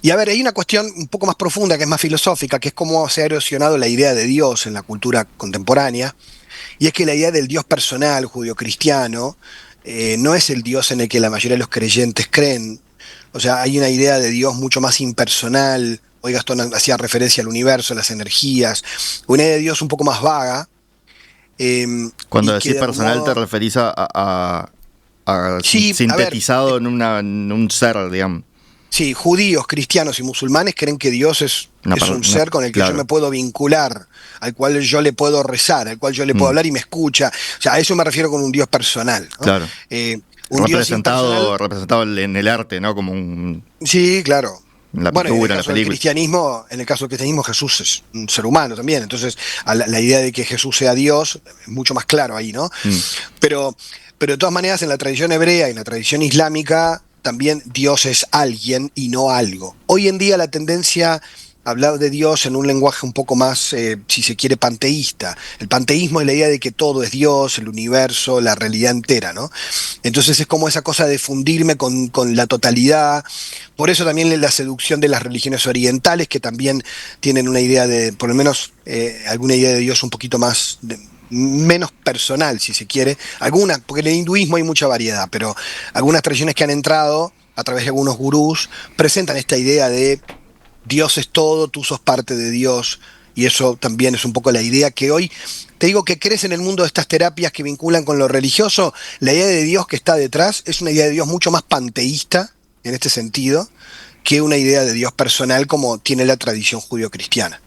Y a ver, hay una cuestión un poco más profunda, que es más filosófica, que es cómo se ha erosionado la idea de Dios en la cultura contemporánea, y es que la idea del Dios personal, judio-cristiano, no es el Dios en el que la mayoría de los creyentes creen. O sea, hay una idea de Dios mucho más impersonal. Hoy Gastón hacía referencia al universo, a las energías. Una idea de Dios un poco más vaga. Cuando decís personal, ¿te referís a sí, sintetizado a ver, en un ser, digamos? Sí, judíos, cristianos y musulmanes creen que Dios es un ser con el que yo me puedo vincular, al cual yo le puedo rezar, al cual yo le puedo hablar y me escucha. O sea, a eso me refiero con un Dios personal, ¿no? Claro. Un representado en el arte, ¿no? Como un... Sí, claro. En la pintura, en la película. En el caso del cristianismo, Jesús es un ser humano también. Entonces, la idea de que Jesús sea Dios es mucho más claro ahí, ¿no? Pero de todas maneras, en la tradición hebrea y en la tradición islámica, también Dios es alguien y no algo. Hoy en día la tendencia a hablar de Dios en un lenguaje un poco más, si se quiere, panteísta. El panteísmo es la idea de que todo es Dios, el universo, la realidad entera, ¿no? Entonces es como esa cosa de fundirme con la totalidad. Por eso también la seducción de las religiones orientales, que también tienen una idea de, por lo menos, alguna idea de Dios un poquito más... menos personal, si se quiere. Algunas, porque en el hinduismo hay mucha variedad, pero algunas tradiciones que han entrado a través de algunos gurús presentan esta idea de Dios es todo, tú sos parte de Dios, y eso también es un poco la idea que hoy, te digo, que crece en el mundo de estas terapias que vinculan con lo religioso. La idea de Dios que está detrás es una idea de Dios mucho más panteísta, en este sentido, que una idea de Dios personal como tiene la tradición judío-cristiana.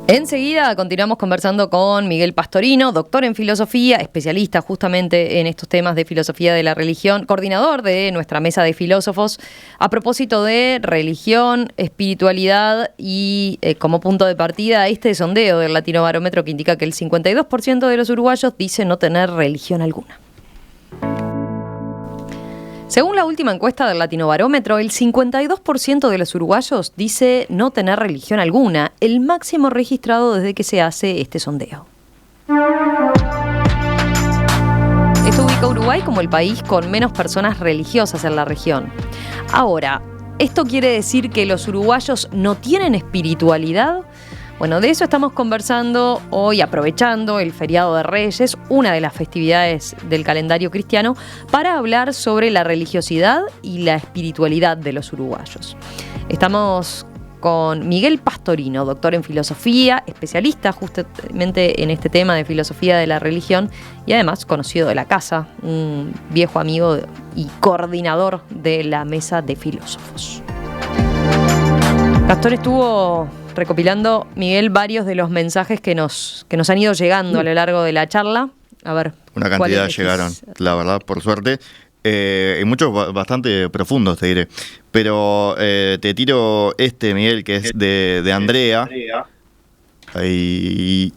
Enseguida continuamos conversando con Miguel Pastorino, doctor en filosofía, especialista justamente en estos temas de filosofía de la religión, coordinador de nuestra mesa de filósofos, a propósito de religión, espiritualidad y como punto de partida este sondeo del Latinobarómetro que indica que el 52% de los uruguayos dice no tener religión alguna. Según la última encuesta del Latinobarómetro, el 52% de los uruguayos dice no tener religión alguna, el máximo registrado desde que se hace este sondeo. Esto ubica a Uruguay como el país con menos personas religiosas en la región. Ahora, ¿esto quiere decir que los uruguayos no tienen espiritualidad? Bueno, de eso estamos conversando hoy, aprovechando el feriado de Reyes, una de las festividades del calendario cristiano, para hablar sobre la religiosidad y la espiritualidad de los uruguayos. Estamos con Miguel Pastorino, doctor en filosofía, especialista justamente en este tema de filosofía de la religión y además conocido de la casa, un viejo amigo y coordinador de la mesa de filósofos. Gastón estuvo recopilando, Miguel, varios de los mensajes que nos han ido llegando a lo largo de la charla. A ver. Una cantidad llegaron, la verdad, por suerte. Y muchos bastante profundos, te diré. Pero te tiro Miguel, que es de Andrea. Ahí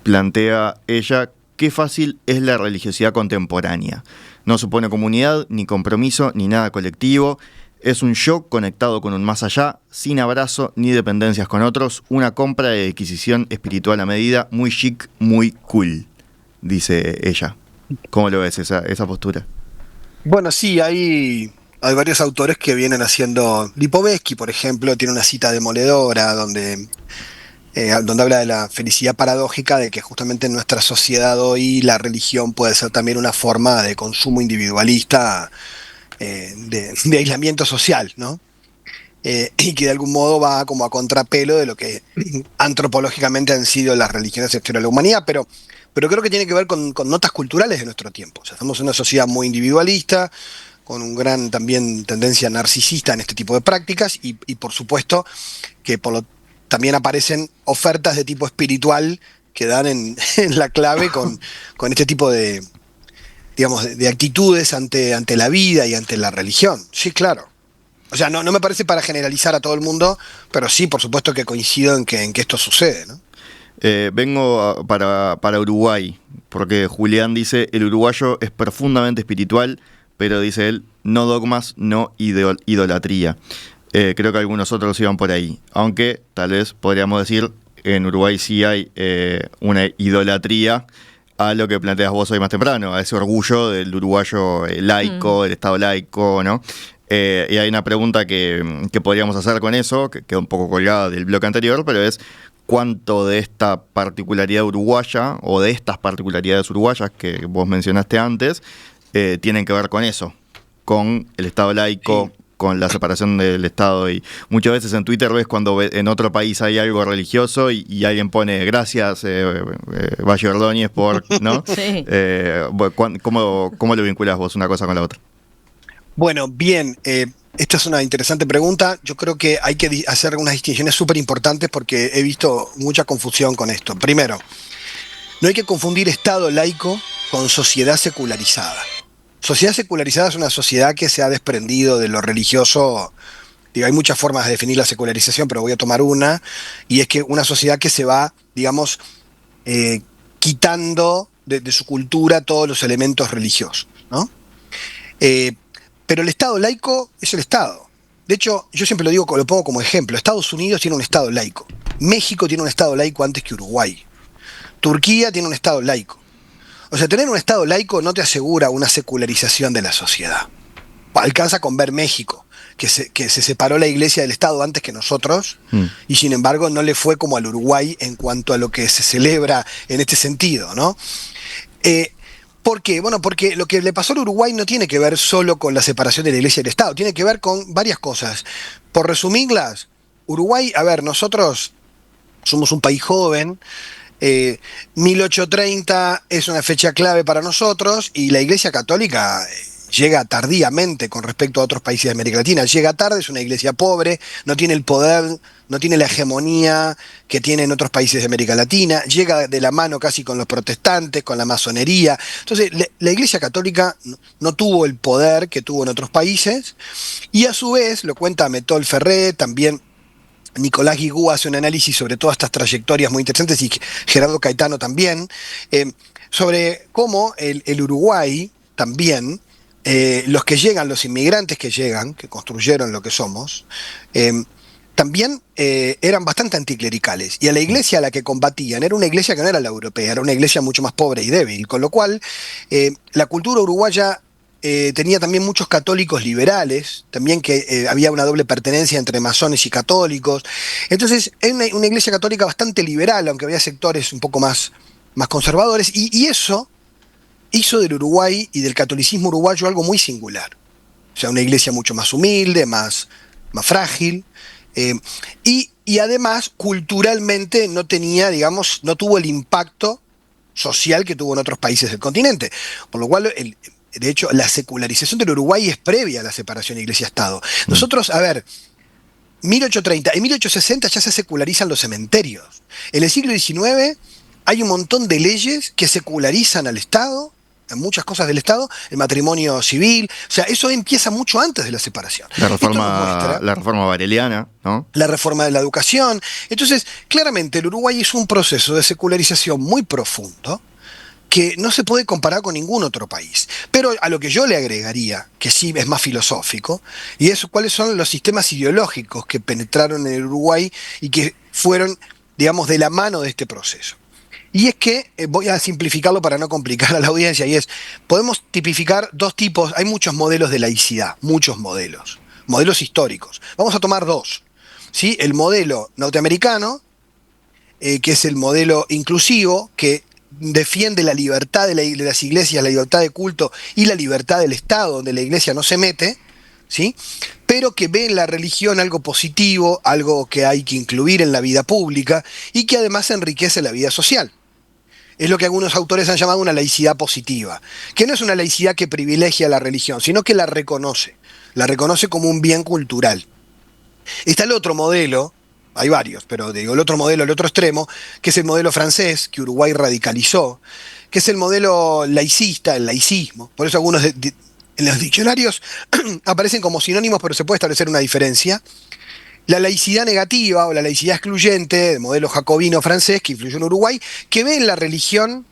plantea ella: qué fácil es la religiosidad contemporánea. No supone comunidad, ni compromiso, ni nada colectivo. Es un yo conectado con un más allá, sin abrazo ni dependencias con otros, una compra de adquisición espiritual a medida, muy chic, muy cool, dice ella. ¿Cómo lo ves esa postura? Bueno, sí, hay varios autores que vienen haciendo. Lipovetsky, por ejemplo, tiene una cita demoledora donde habla de la felicidad paradójica, de que justamente en nuestra sociedad hoy la religión puede ser también una forma de consumo individualista, de aislamiento social, ¿no? Y que de algún modo va como a contrapelo de lo que antropológicamente han sido las religiones en la humanidad, pero creo que tiene que ver con notas culturales de nuestro tiempo. O sea, estamos en una sociedad muy individualista, con un gran también tendencia narcisista en este tipo de prácticas, y por supuesto que también aparecen ofertas de tipo espiritual que dan en la clave con este tipo de, digamos, de actitudes ante la vida y ante la religión. Sí, claro. O sea, no me parece para generalizar a todo el mundo, pero sí, por supuesto que coincido en que esto sucede, ¿no? Vengo para Uruguay, porque Julián dice: el uruguayo es profundamente espiritual, pero dice él, no dogmas, no idolatría. Creo que algunos otros iban por ahí, aunque tal vez podríamos decir, en Uruguay sí hay una idolatría a lo que planteas vos hoy más temprano, a ese orgullo del uruguayo laico, del Estado laico, ¿no? Y hay una pregunta que podríamos hacer con eso, que queda un poco colgada del bloque anterior, pero es: ¿cuánto de esta particularidad uruguaya, o de estas particularidades uruguayas que vos mencionaste antes, tienen que ver con eso, con el Estado laico, sí, con la separación del Estado? Y muchas veces en Twitter ves cuando en otro país hay algo religioso y alguien pone gracias, Valle Ordóñez, por, ¿no? Sí. ¿Cómo lo vinculas vos una cosa con la otra? Bueno, bien, esta es una interesante pregunta. Yo creo que hay que hacer unas distinciones súper importantes porque he visto mucha confusión con esto. Primero, no hay que confundir Estado laico con sociedad secularizada. Sociedad secularizada es una sociedad que se ha desprendido de lo religioso. Digo, hay muchas formas de definir la secularización, pero voy a tomar una, y es que una sociedad que se va, digamos, quitando de su cultura todos los elementos religiosos, ¿no? Pero el Estado laico es el Estado. De hecho, yo siempre lo digo, lo pongo como ejemplo. Estados Unidos tiene un Estado laico. México tiene un Estado laico antes que Uruguay. Turquía tiene un Estado laico. O sea, tener un Estado laico no te asegura una secularización de la sociedad. Alcanza con ver México, que se separó la iglesia del Estado antes que nosotros, y sin embargo no le fue como al Uruguay en cuanto a lo que se celebra en este sentido, ¿no? ¿Por qué? Bueno, porque lo que le pasó al Uruguay no tiene que ver solo con la separación de la iglesia y del Estado, tiene que ver con varias cosas. Por resumirlas, Uruguay, a ver, nosotros somos un país joven, 1830 es una fecha clave para nosotros, y la Iglesia Católica llega tardíamente con respecto a otros países de América Latina. Llega tarde, es una iglesia pobre, no tiene el poder, no tiene la hegemonía que tiene en otros países de América Latina, llega de la mano casi con los protestantes, con la masonería. Entonces, la Iglesia Católica no tuvo el poder que tuvo en otros países, y a su vez, lo cuenta Metol Ferré, también Nicolás Guigú hace un análisis sobre todas estas trayectorias muy interesantes, y Gerardo Caetano también, sobre cómo el Uruguay también los que llegan, los inmigrantes que llegan, que construyeron lo que somos, también eran bastante anticlericales. Y a la iglesia a la que combatían era una iglesia que no era la europea, era una iglesia mucho más pobre y débil. Con lo cual, la cultura uruguaya tenía también muchos católicos liberales, también que había una doble pertenencia entre masones y católicos. Entonces, era una iglesia católica bastante liberal, aunque había sectores un poco más conservadores. Y eso hizo del Uruguay y del catolicismo uruguayo algo muy singular. O sea, una iglesia mucho más humilde, más frágil. Y además, culturalmente no tenía, digamos, no tuvo el impacto social que tuvo en otros países del continente. Por lo cual, de hecho, la secularización del Uruguay es previa a la separación iglesia-Estado. Nosotros, a ver, 1830 y 1860 ya se secularizan los cementerios. En el siglo XIX hay un montón de leyes que secularizan al Estado, en muchas cosas del Estado, el matrimonio civil, o sea, eso empieza mucho antes de la separación. La reforma bareliana, ¿no? La reforma de la educación. Entonces, claramente el Uruguay es un proceso de secularización muy profundo que no se puede comparar con ningún otro país. Pero a lo que yo le agregaría, que sí es más filosófico, y es cuáles son los sistemas ideológicos que penetraron en el Uruguay y que fueron, digamos, de la mano de este proceso. Y es que, voy a simplificarlo para no complicar a la audiencia, y es, podemos tipificar dos tipos, hay muchos modelos de laicidad, muchos modelos históricos. Vamos a tomar dos, ¿sí? El modelo norteamericano, que es el modelo inclusivo, que defiende la libertad de las iglesias, la libertad de culto y la libertad del Estado, donde la iglesia no se mete, ¿sí? Pero que ve en la religión algo positivo, algo que hay que incluir en la vida pública y que además enriquece la vida social. Es lo que algunos autores han llamado una laicidad positiva, que no es una laicidad que privilegia la religión, sino que la reconoce como un bien cultural. Está el otro modelo, hay varios, pero digo el otro modelo, el otro extremo, que es el modelo francés, que Uruguay radicalizó, que es el modelo laicista, el laicismo. Por eso algunos en los diccionarios aparecen como sinónimos, pero se puede establecer una diferencia. La laicidad negativa o la laicidad excluyente, el modelo jacobino francés que influyó en Uruguay, que ve en la religión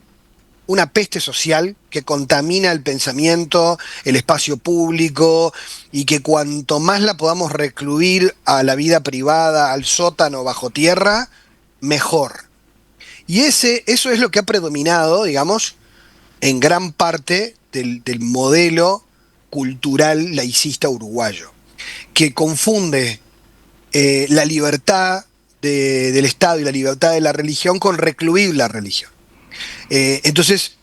una peste social que contamina el pensamiento, el espacio público, y que cuanto más la podamos recluir a la vida privada, al sótano bajo tierra, mejor. Y eso es lo que ha predominado, digamos, en gran parte del modelo cultural laicista uruguayo, que confunde la libertad del Estado y la libertad de la religión con recluir la religión. Entonces,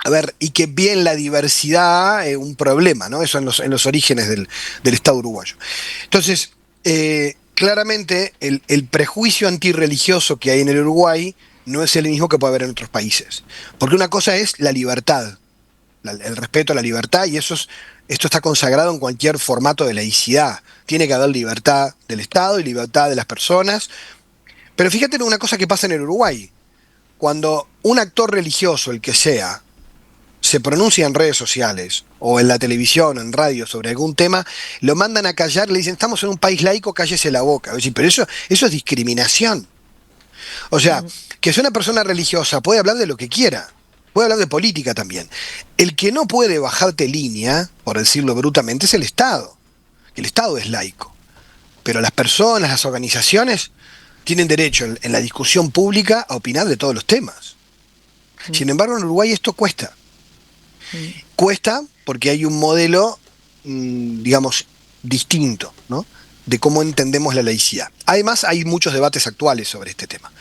a ver, y que bien la diversidad es un problema, ¿no? Eso en los orígenes del Estado uruguayo. Entonces, claramente el prejuicio antirreligioso que hay en el Uruguay no es el mismo que puede haber en otros países. Porque una cosa es la libertad, el respeto a la libertad, y esto está consagrado en cualquier formato de laicidad. Tiene que haber libertad del Estado y libertad de las personas. Pero fíjate en una cosa que pasa en el Uruguay. Cuando un actor religioso, el que sea, se pronuncia en redes sociales o en la televisión o en radio sobre algún tema, lo mandan a callar, le dicen, estamos en un país laico, cállese la boca. Pero eso es discriminación. O sea, que si una persona religiosa puede hablar de lo que quiera, puede hablar de política también. El que no puede bajarte línea, por decirlo brutamente, es el Estado. El Estado es laico. Pero las personas, las organizaciones, tienen derecho en la discusión pública a opinar de todos los temas. Sin embargo, en Uruguay esto cuesta. Cuesta porque hay un modelo, digamos, distinto, ¿no?, de cómo entendemos la laicidad. Además, hay muchos debates actuales sobre este tema.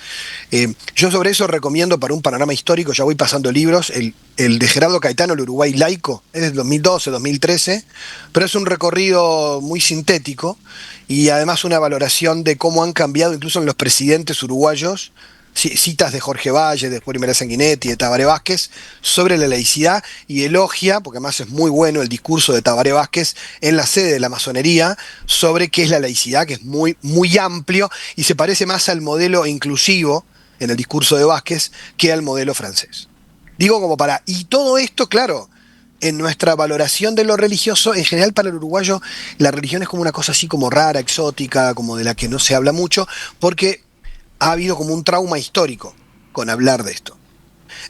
Yo sobre eso recomiendo, para un panorama histórico, ya voy pasando libros, el de Gerardo Caetano, El Uruguay laico, es del 2012, 2013, pero es un recorrido muy sintético y además una valoración de cómo han cambiado incluso en los presidentes uruguayos, citas de Jorge Valle, de Julio Mera Sanguinetti, de Tabaré Vázquez, sobre la laicidad, y elogia, porque además es muy bueno el discurso de Tabaré Vázquez en la sede de la masonería, sobre qué es la laicidad, que es muy, muy amplio, y se parece más al modelo inclusivo, en el discurso de Vázquez, que al modelo francés. Digo como y todo esto, claro, en nuestra valoración de lo religioso, en general para el uruguayo, la religión es como una cosa así como rara, exótica, como de la que no se habla mucho, porque ha habido como un trauma histórico con hablar de esto.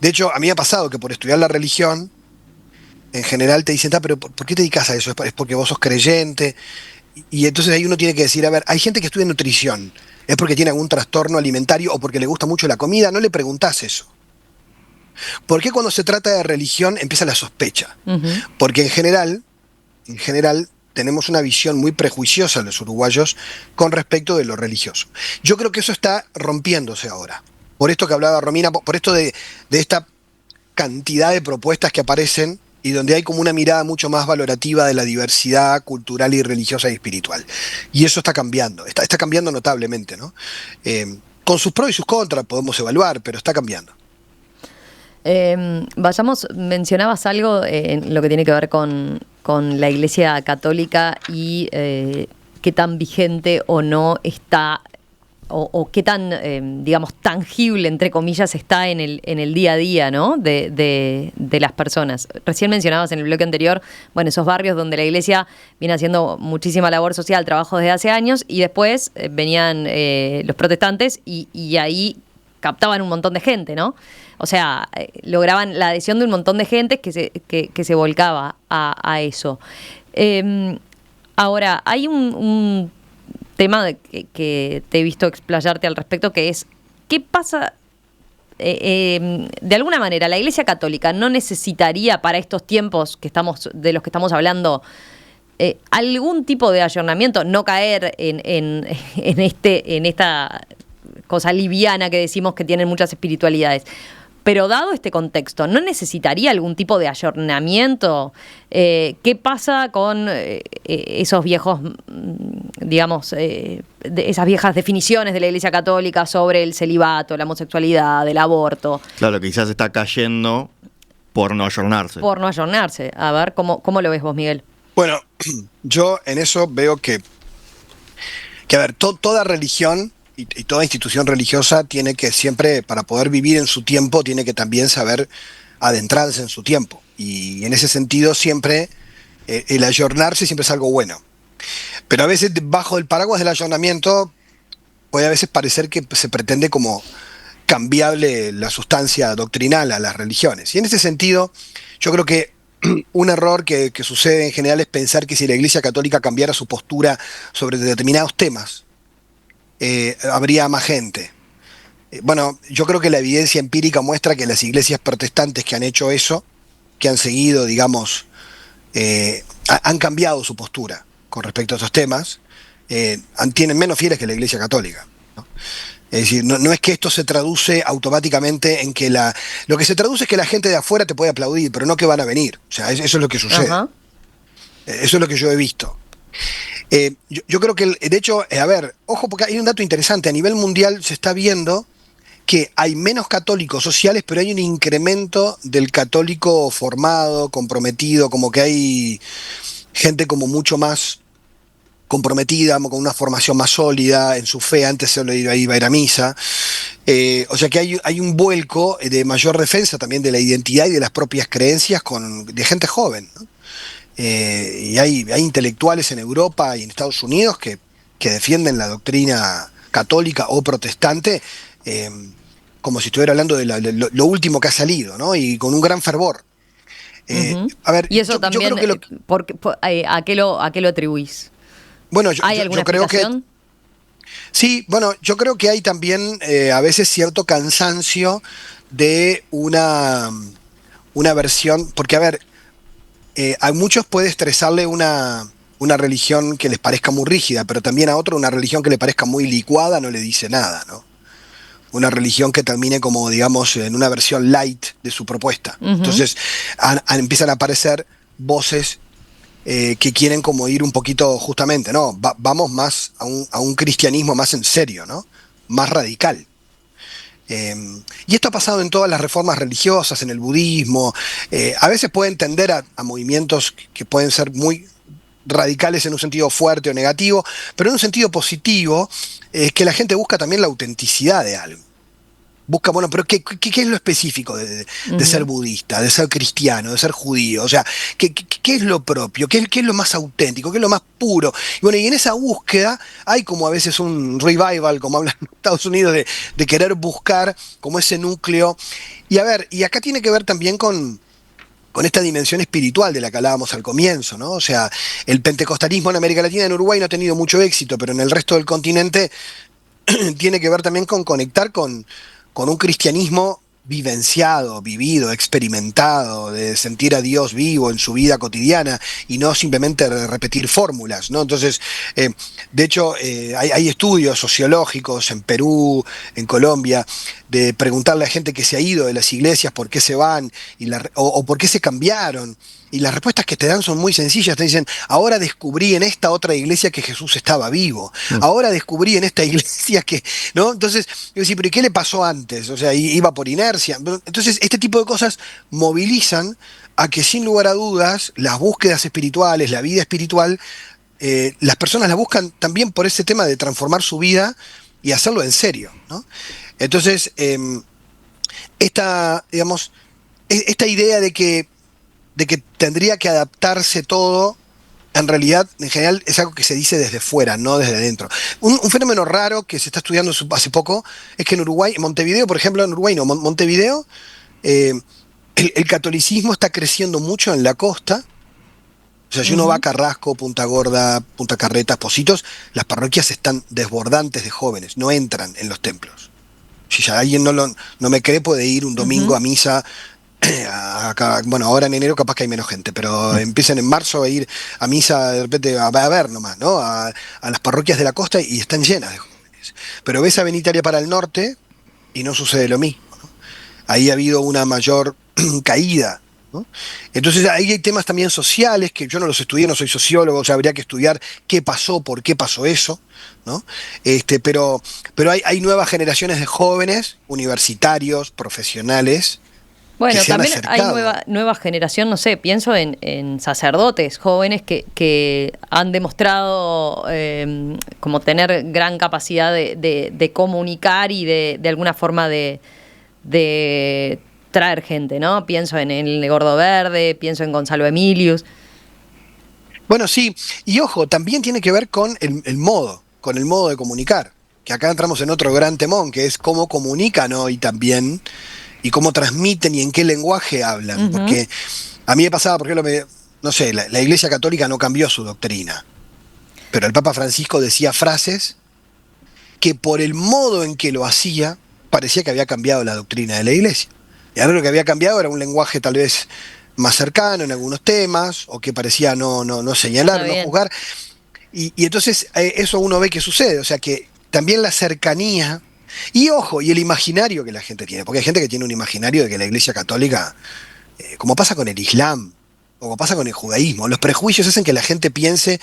De hecho, a mí me ha pasado que por estudiar la religión, en general te dicen, pero ¿por qué te dedicas a eso? ¿Es porque vos sos creyente? Y entonces ahí uno tiene que decir, a ver, hay gente que estudia nutrición, ¿es porque tiene algún trastorno alimentario o porque le gusta mucho la comida? No le preguntás eso. ¿Por qué cuando se trata de religión empieza la sospecha? Ujú. Porque en general, tenemos una visión muy prejuiciosa los uruguayos con respecto de lo religioso. Yo creo que eso está rompiéndose ahora. Por esto que hablaba Romina, por esto de esta cantidad de propuestas que aparecen y donde hay como una mirada mucho más valorativa de la diversidad cultural y religiosa y espiritual. Y eso está cambiando, está cambiando notablemente, ¿no? Con sus pros y sus contras podemos evaluar, pero está cambiando. Mencionabas algo en lo que tiene que ver con la Iglesia Católica y qué tan vigente o no está, o qué tan, digamos, tangible, entre comillas, está en el día a día, ¿no? de las personas. Recién mencionabas en el bloque anterior, bueno, esos barrios donde la Iglesia viene haciendo muchísima labor social, trabajo desde hace años, y después venían los protestantes y ahí captaban un montón de gente, ¿no? O sea, lograban la adhesión de un montón de gente que se volcaba a eso. Ahora, hay un tema que te he visto explayarte al respecto, que es, ¿qué pasa? De alguna manera, la Iglesia Católica no necesitaría para estos tiempos de los que estamos hablando algún tipo de ayornamiento, no caer en esta cosa liviana que decimos que tienen muchas espiritualidades. Pero dado este contexto, ¿no necesitaría algún tipo de ayornamiento? ¿Qué pasa con esos viejos, digamos, esas viejas definiciones de la Iglesia Católica sobre el celibato, la homosexualidad, el aborto? Claro, quizás está cayendo por no ayornarse. Por no ayornarse. A ver, ¿cómo lo ves vos, Miguel? Bueno, yo en eso veo que a ver, toda religión y toda institución religiosa tiene que siempre, para poder vivir en su tiempo, tiene que también saber adentrarse en su tiempo. Y en ese sentido siempre, el ayornarse siempre es algo bueno. Pero a veces bajo el paraguas del ayornamiento puede a veces parecer que se pretende como cambiarle la sustancia doctrinal a las religiones. Y en ese sentido, yo creo que un error que sucede en general es pensar que si la Iglesia Católica cambiara su postura sobre determinados temas, habría más gente. Bueno, yo creo que la evidencia empírica muestra que las iglesias protestantes que han hecho eso, que han seguido, digamos, han cambiado su postura con respecto a esos temas, tienen menos fieles que la Iglesia Católica, ¿no? Es decir, no es que esto se traduce automáticamente en que lo que se traduce es que la gente de afuera te puede aplaudir, pero no que van a venir. O sea, eso es lo que sucede. Ajá. Eso es lo que yo he visto. Yo creo que, de hecho, a ver, ojo, porque hay un dato interesante. A nivel mundial se está viendo que hay menos católicos sociales, pero hay un incremento del católico formado, comprometido, como que hay gente como mucho más comprometida, con una formación más sólida en su fe. Antes solo iba a ir a misa. O sea que hay un vuelco de mayor defensa también de la identidad y de las propias creencias de gente joven, ¿no? Y hay intelectuales en Europa y en Estados Unidos que defienden la doctrina católica o protestante como si estuviera hablando de lo último que ha salido, ¿no? Y con un gran fervor. A ver, Y eso yo también, creo que ¿a qué lo atribuís? bueno, ¿Hay alguna yo creo explicación? que sí, bueno, yo creo que hay también a veces cierto cansancio de una versión, porque a ver, a muchos puede estresarle una religión que les parezca muy rígida, pero también a otro una religión que le parezca muy licuada no le dice nada, ¿no? Una religión que termine como, digamos, en una versión light de su propuesta. Ujú. Entonces empiezan a aparecer voces que quieren como ir un poquito justamente, ¿no? Vamos más a un cristianismo más en serio, ¿no? Más radical. Y esto ha pasado en todas las reformas religiosas, en el budismo. A veces puede tender a movimientos que pueden ser muy radicales en un sentido fuerte o negativo, pero en un sentido positivo es que la gente busca también la autenticidad de algo. Busca, bueno, pero ¿qué es lo específico de ser budista, de ser cristiano, de ser judío? O sea, ¿qué es lo propio? ¿Qué es lo más auténtico? ¿Qué es lo más puro? Y bueno, y en esa búsqueda hay como a veces un revival, como hablan en Estados Unidos, de querer buscar como ese núcleo. Y a ver, y acá tiene que ver también con con esta dimensión espiritual de la que hablábamos al comienzo, ¿no? O sea, el pentecostalismo en América Latina, en Uruguay no ha tenido mucho éxito, pero en el resto del continente tiene que ver también con conectar con un cristianismo vivenciado, vivido, experimentado, de sentir a Dios vivo en su vida cotidiana y no simplemente repetir fórmulas, ¿no? Entonces, de hecho, hay estudios sociológicos en Perú, en Colombia, de preguntarle a gente que se ha ido de las iglesias por qué se van o por qué se cambiaron. Y las respuestas que te dan son muy sencillas. Te dicen, ahora descubrí en esta otra iglesia que Jesús estaba vivo. Ahora descubrí en esta iglesia que, ¿no? Entonces, yo decía, pero ¿y qué le pasó antes? O sea, iba por inercia. Entonces, este tipo de cosas movilizan a que, sin lugar a dudas, las búsquedas espirituales, la vida espiritual, las personas la buscan también por ese tema de transformar su vida y hacerlo en serio, ¿no? Entonces, digamos, esta idea de que tendría que adaptarse todo, en realidad, en general, es algo que se dice desde fuera, no desde dentro. Un fenómeno raro que se está estudiando hace poco es que en Uruguay, en Montevideo, por ejemplo, Montevideo, el catolicismo está creciendo mucho en la costa. O sea, si uno va a Carrasco, Punta Gorda, Punta Carretas, Pocitos, las parroquias están desbordantes de jóvenes, no entran en los templos. Si ya alguien no me cree, puede ir un domingo a misa. Acá, bueno, ahora en enero capaz que hay menos gente, pero empiezan en marzo a ir a misa de repente a ver nomás, ¿no? A las parroquias de la costa y están llenas de jóvenes. Pero ves a Benitaria para el norte y no sucede lo mismo, ¿no? Ahí ha habido una mayor caída, ¿no? Entonces ahí hay temas también sociales que yo no los estudié, no soy sociólogo, o sea, habría que estudiar qué pasó, por qué pasó eso, ¿no? Pero hay nuevas generaciones de jóvenes, universitarios, profesionales. Bueno, también hay nueva generación, no sé, pienso en sacerdotes jóvenes que han demostrado como tener gran capacidad de comunicar y de alguna forma de traer gente, ¿no? Pienso en el Gordo Verde, pienso en Gonzalo Emilius. Bueno, sí, y ojo, también tiene que ver con el modo de comunicar, que acá entramos en otro gran temón, que es cómo comunican hoy también, y cómo transmiten y en qué lenguaje hablan. Porque a mí me pasaba, por ejemplo, no sé, la Iglesia Católica no cambió su doctrina, pero el Papa Francisco decía frases que por el modo en que lo hacía, parecía que había cambiado la doctrina de la Iglesia. Y ahora lo que había cambiado era un lenguaje tal vez más cercano en algunos temas, o que parecía no señalar, no juzgar. Y entonces eso uno ve que sucede, o sea que también la cercanía. Y ojo, y el imaginario que la gente tiene, porque hay gente que tiene un imaginario de que la Iglesia Católica, como pasa con el Islam, o como pasa con el judaísmo, los prejuicios hacen que la gente piense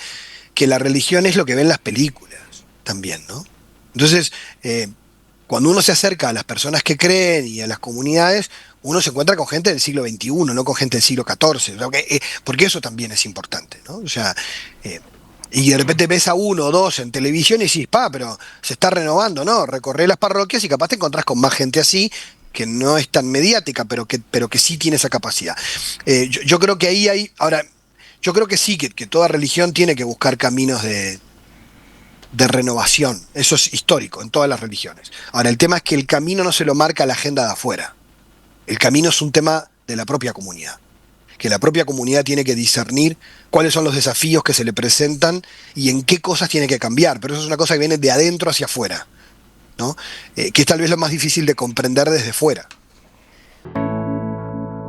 que la religión es lo que ven las películas también, ¿no? Entonces, cuando uno se acerca a las personas que creen y a las comunidades, uno se encuentra con gente del siglo XXI, no con gente del siglo XIV, porque eso también es importante, ¿no? O sea, y de repente ves a uno o dos en televisión y decís, pero se está renovando, ¿no? Recorrés las parroquias y capaz te encontrás con más gente así, que no es tan mediática, pero que sí tiene esa capacidad. Yo creo que ahí hay. Ahora, yo creo que sí, que toda religión tiene que buscar caminos de renovación. Eso es histórico en todas las religiones. Ahora, el tema es que el camino no se lo marca la agenda de afuera. El camino es un tema de la propia comunidad. Que la propia comunidad tiene que discernir cuáles son los desafíos que se le presentan y en qué cosas tiene que cambiar. Pero eso es una cosa que viene de adentro hacia afuera, ¿no? Que es tal vez lo más difícil de comprender desde fuera.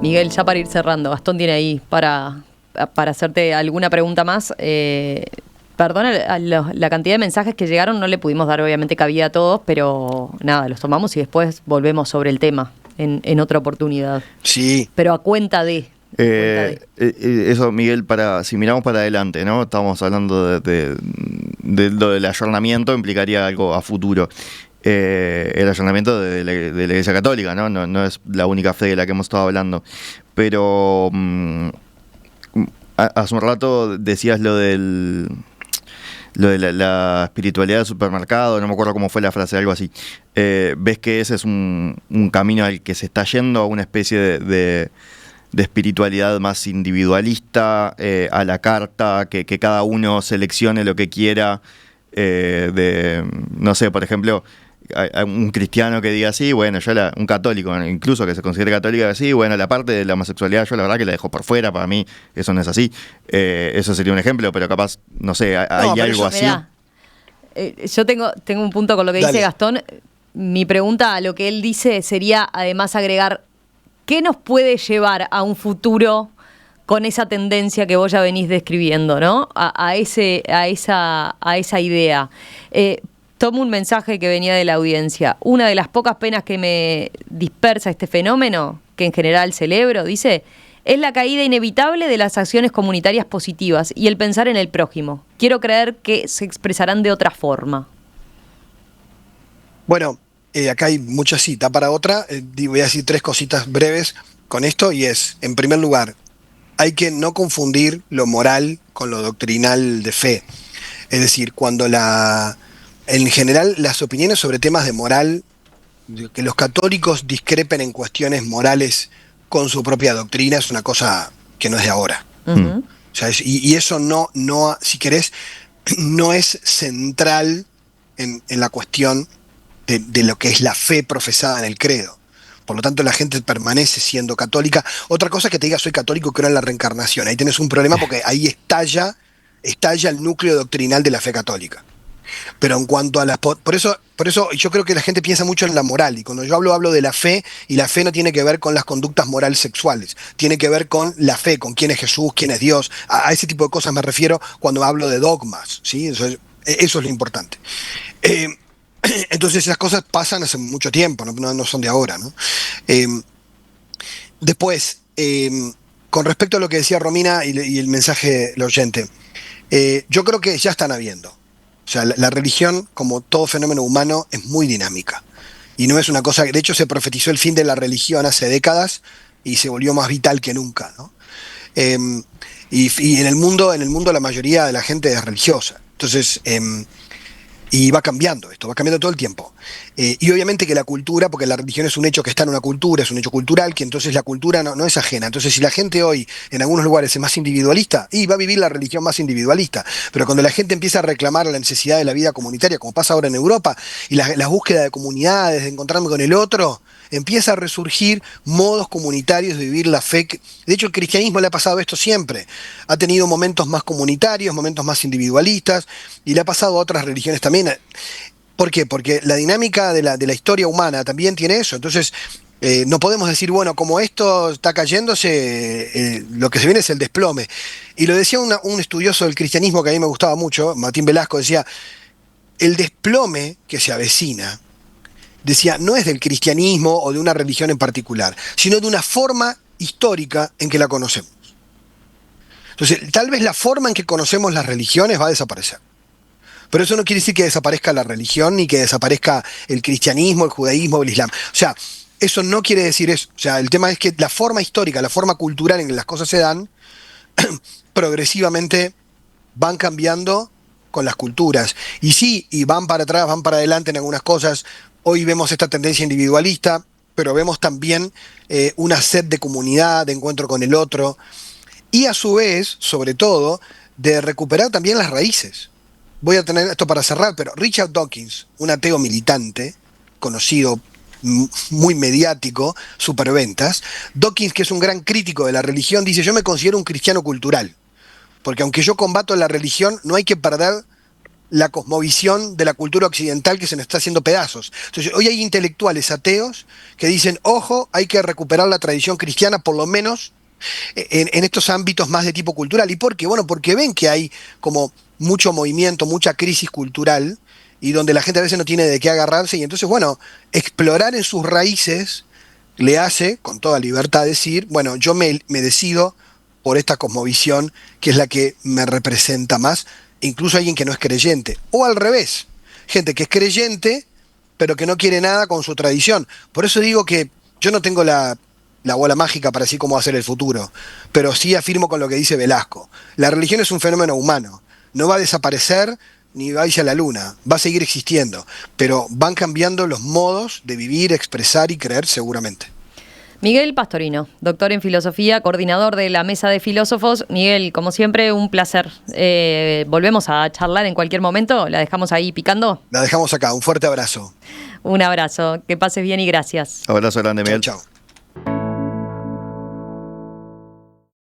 Miguel, ya para ir cerrando, Gastón tiene ahí para hacerte alguna pregunta más. Perdona la cantidad de mensajes que llegaron, no le pudimos dar obviamente cabida a todos, pero nada, los tomamos y después volvemos sobre el tema en otra oportunidad. Sí. Pero a cuenta de... Eso, Miguel, si miramos para adelante, ¿no? Estamos hablando de lo del ayornamiento, implicaría algo a futuro. El ayornamiento de la Iglesia Católica, ¿no? No es la única fe de la que hemos estado hablando. Pero hace un rato decías lo de la espiritualidad del supermercado, no me acuerdo cómo fue la frase, algo así. ¿Ves que ese es un camino al que se está yendo, a una especie de espiritualidad más individualista, a la carta, que cada uno seleccione lo que quiera? No sé, por ejemplo, un cristiano que diga así, bueno, un católico, incluso que se considere católico así, bueno, la parte de la homosexualidad yo la verdad que la dejo por fuera, para mí eso no es así. Eso sería un ejemplo, pero capaz, no sé, hay algo así. Mirá, yo tengo un punto con lo que Dale. dice Gastón. Mi pregunta a lo que él dice sería además agregar, ¿qué nos puede llevar a un futuro con esa tendencia que vos ya venís describiendo, ¿no? A esa idea. Tomo un mensaje que venía de la audiencia. Una de las pocas penas que me dispersa este fenómeno, que en general celebro, dice, es la caída inevitable de las acciones comunitarias positivas y el pensar en el prójimo. Quiero creer que se expresarán de otra forma. Bueno, acá hay mucha cita para otra. Voy a decir 3 cositas breves con esto y es, en primer lugar, hay que no confundir lo moral con lo doctrinal de fe. Es decir, en general las opiniones sobre temas de moral, que los católicos discrepen en cuestiones morales con su propia doctrina, es una cosa que no es de ahora. Uh-huh. O sea, y eso no, si querés, no es central en la cuestión de lo que es la fe profesada en el credo. Por lo tanto, la gente permanece siendo católica. Otra cosa es que te diga soy católico, creo en la reencarnación. Ahí tenés un problema porque ahí estalla el núcleo doctrinal de la fe católica. Pero en cuanto a por eso yo creo que la gente piensa mucho en la moral. Y cuando yo hablo de la fe, y la fe no tiene que ver con las conductas morales sexuales. Tiene que ver con la fe, con quién es Jesús, quién es Dios. A ese tipo de cosas me refiero cuando hablo de dogmas, ¿sí? Eso es lo importante. Entonces esas cosas pasan hace mucho tiempo, no son de ahora, ¿no? Después, con respecto a lo que decía Romina y el mensaje del oyente, yo creo que ya están habiendo. O sea, la religión, como todo fenómeno humano, es muy dinámica. Y no es una cosa, de hecho se profetizó el fin de la religión hace décadas y se volvió más vital que nunca, ¿no? Y en el mundo la mayoría de la gente es religiosa. Entonces, y va cambiando esto, va cambiando todo el tiempo. Y obviamente que la cultura, porque la religión es un hecho que está en una cultura, es un hecho cultural, que entonces la cultura no es ajena. Entonces si la gente hoy en algunos lugares es más individualista, y va a vivir la religión más individualista. Pero cuando la gente empieza a reclamar la necesidad de la vida comunitaria, como pasa ahora en Europa, y la búsqueda de comunidades, de encontrarme con el otro, empieza a resurgir modos comunitarios de vivir la fe. De hecho, el cristianismo le ha pasado esto siempre. Ha tenido momentos más comunitarios, momentos más individualistas, y le ha pasado a otras religiones también. ¿Por qué? Porque la dinámica de la historia humana también tiene eso. Entonces, no podemos decir, bueno, como esto está cayéndose, lo que se viene es el desplome. Y lo decía un estudioso del cristianismo que a mí me gustaba mucho, Martín Velasco, decía, el desplome que se avecina, decía, no es del cristianismo o de una religión en particular, sino de una forma histórica en que la conocemos. Entonces, tal vez la forma en que conocemos las religiones va a desaparecer. Pero eso no quiere decir que desaparezca la religión, ni que desaparezca el cristianismo, el judaísmo o el islam. O sea, eso no quiere decir eso. O sea, el tema es que la forma histórica, la forma cultural en que las cosas se dan, progresivamente van cambiando con las culturas. Y sí, y van para atrás, van para adelante en algunas cosas. Hoy vemos esta tendencia individualista, pero vemos también una sed de comunidad, de encuentro con el otro. Y a su vez, sobre todo, de recuperar también las raíces. Voy a tener esto para cerrar, pero Richard Dawkins, un ateo militante, conocido, muy mediático, superventas, Dawkins, que es un gran crítico de la religión, dice, yo me considero un cristiano cultural, porque aunque yo combato la religión, no hay que perder la cosmovisión de la cultura occidental que se nos está haciendo pedazos. Entonces, hoy hay intelectuales ateos que dicen, ojo, hay que recuperar la tradición cristiana, por lo menos en estos ámbitos más de tipo cultural. ¿Y por qué? Bueno, porque ven que hay como mucho movimiento, mucha crisis cultural, y donde la gente a veces no tiene de qué agarrarse, y entonces, bueno, explorar en sus raíces le hace, con toda libertad, decir, bueno, yo me decido por esta cosmovisión, que es la que me representa más, incluso alguien que no es creyente, o al revés, gente que es creyente, pero que no quiere nada con su tradición. Por eso digo que yo no tengo la bola mágica para decir cómo va a ser el futuro, pero sí afirmo con lo que dice Velasco. La religión es un fenómeno humano, no va a desaparecer ni va a irse a la luna, va a seguir existiendo, pero van cambiando los modos de vivir, expresar y creer seguramente. Miguel Pastorino, doctor en filosofía, coordinador de la Mesa de Filósofos. Miguel, como siempre, un placer. Volvemos a charlar en cualquier momento, la dejamos ahí picando. La dejamos acá, un fuerte abrazo. Un abrazo, que pases bien y gracias. Abrazo grande, Miguel. Chau, chau.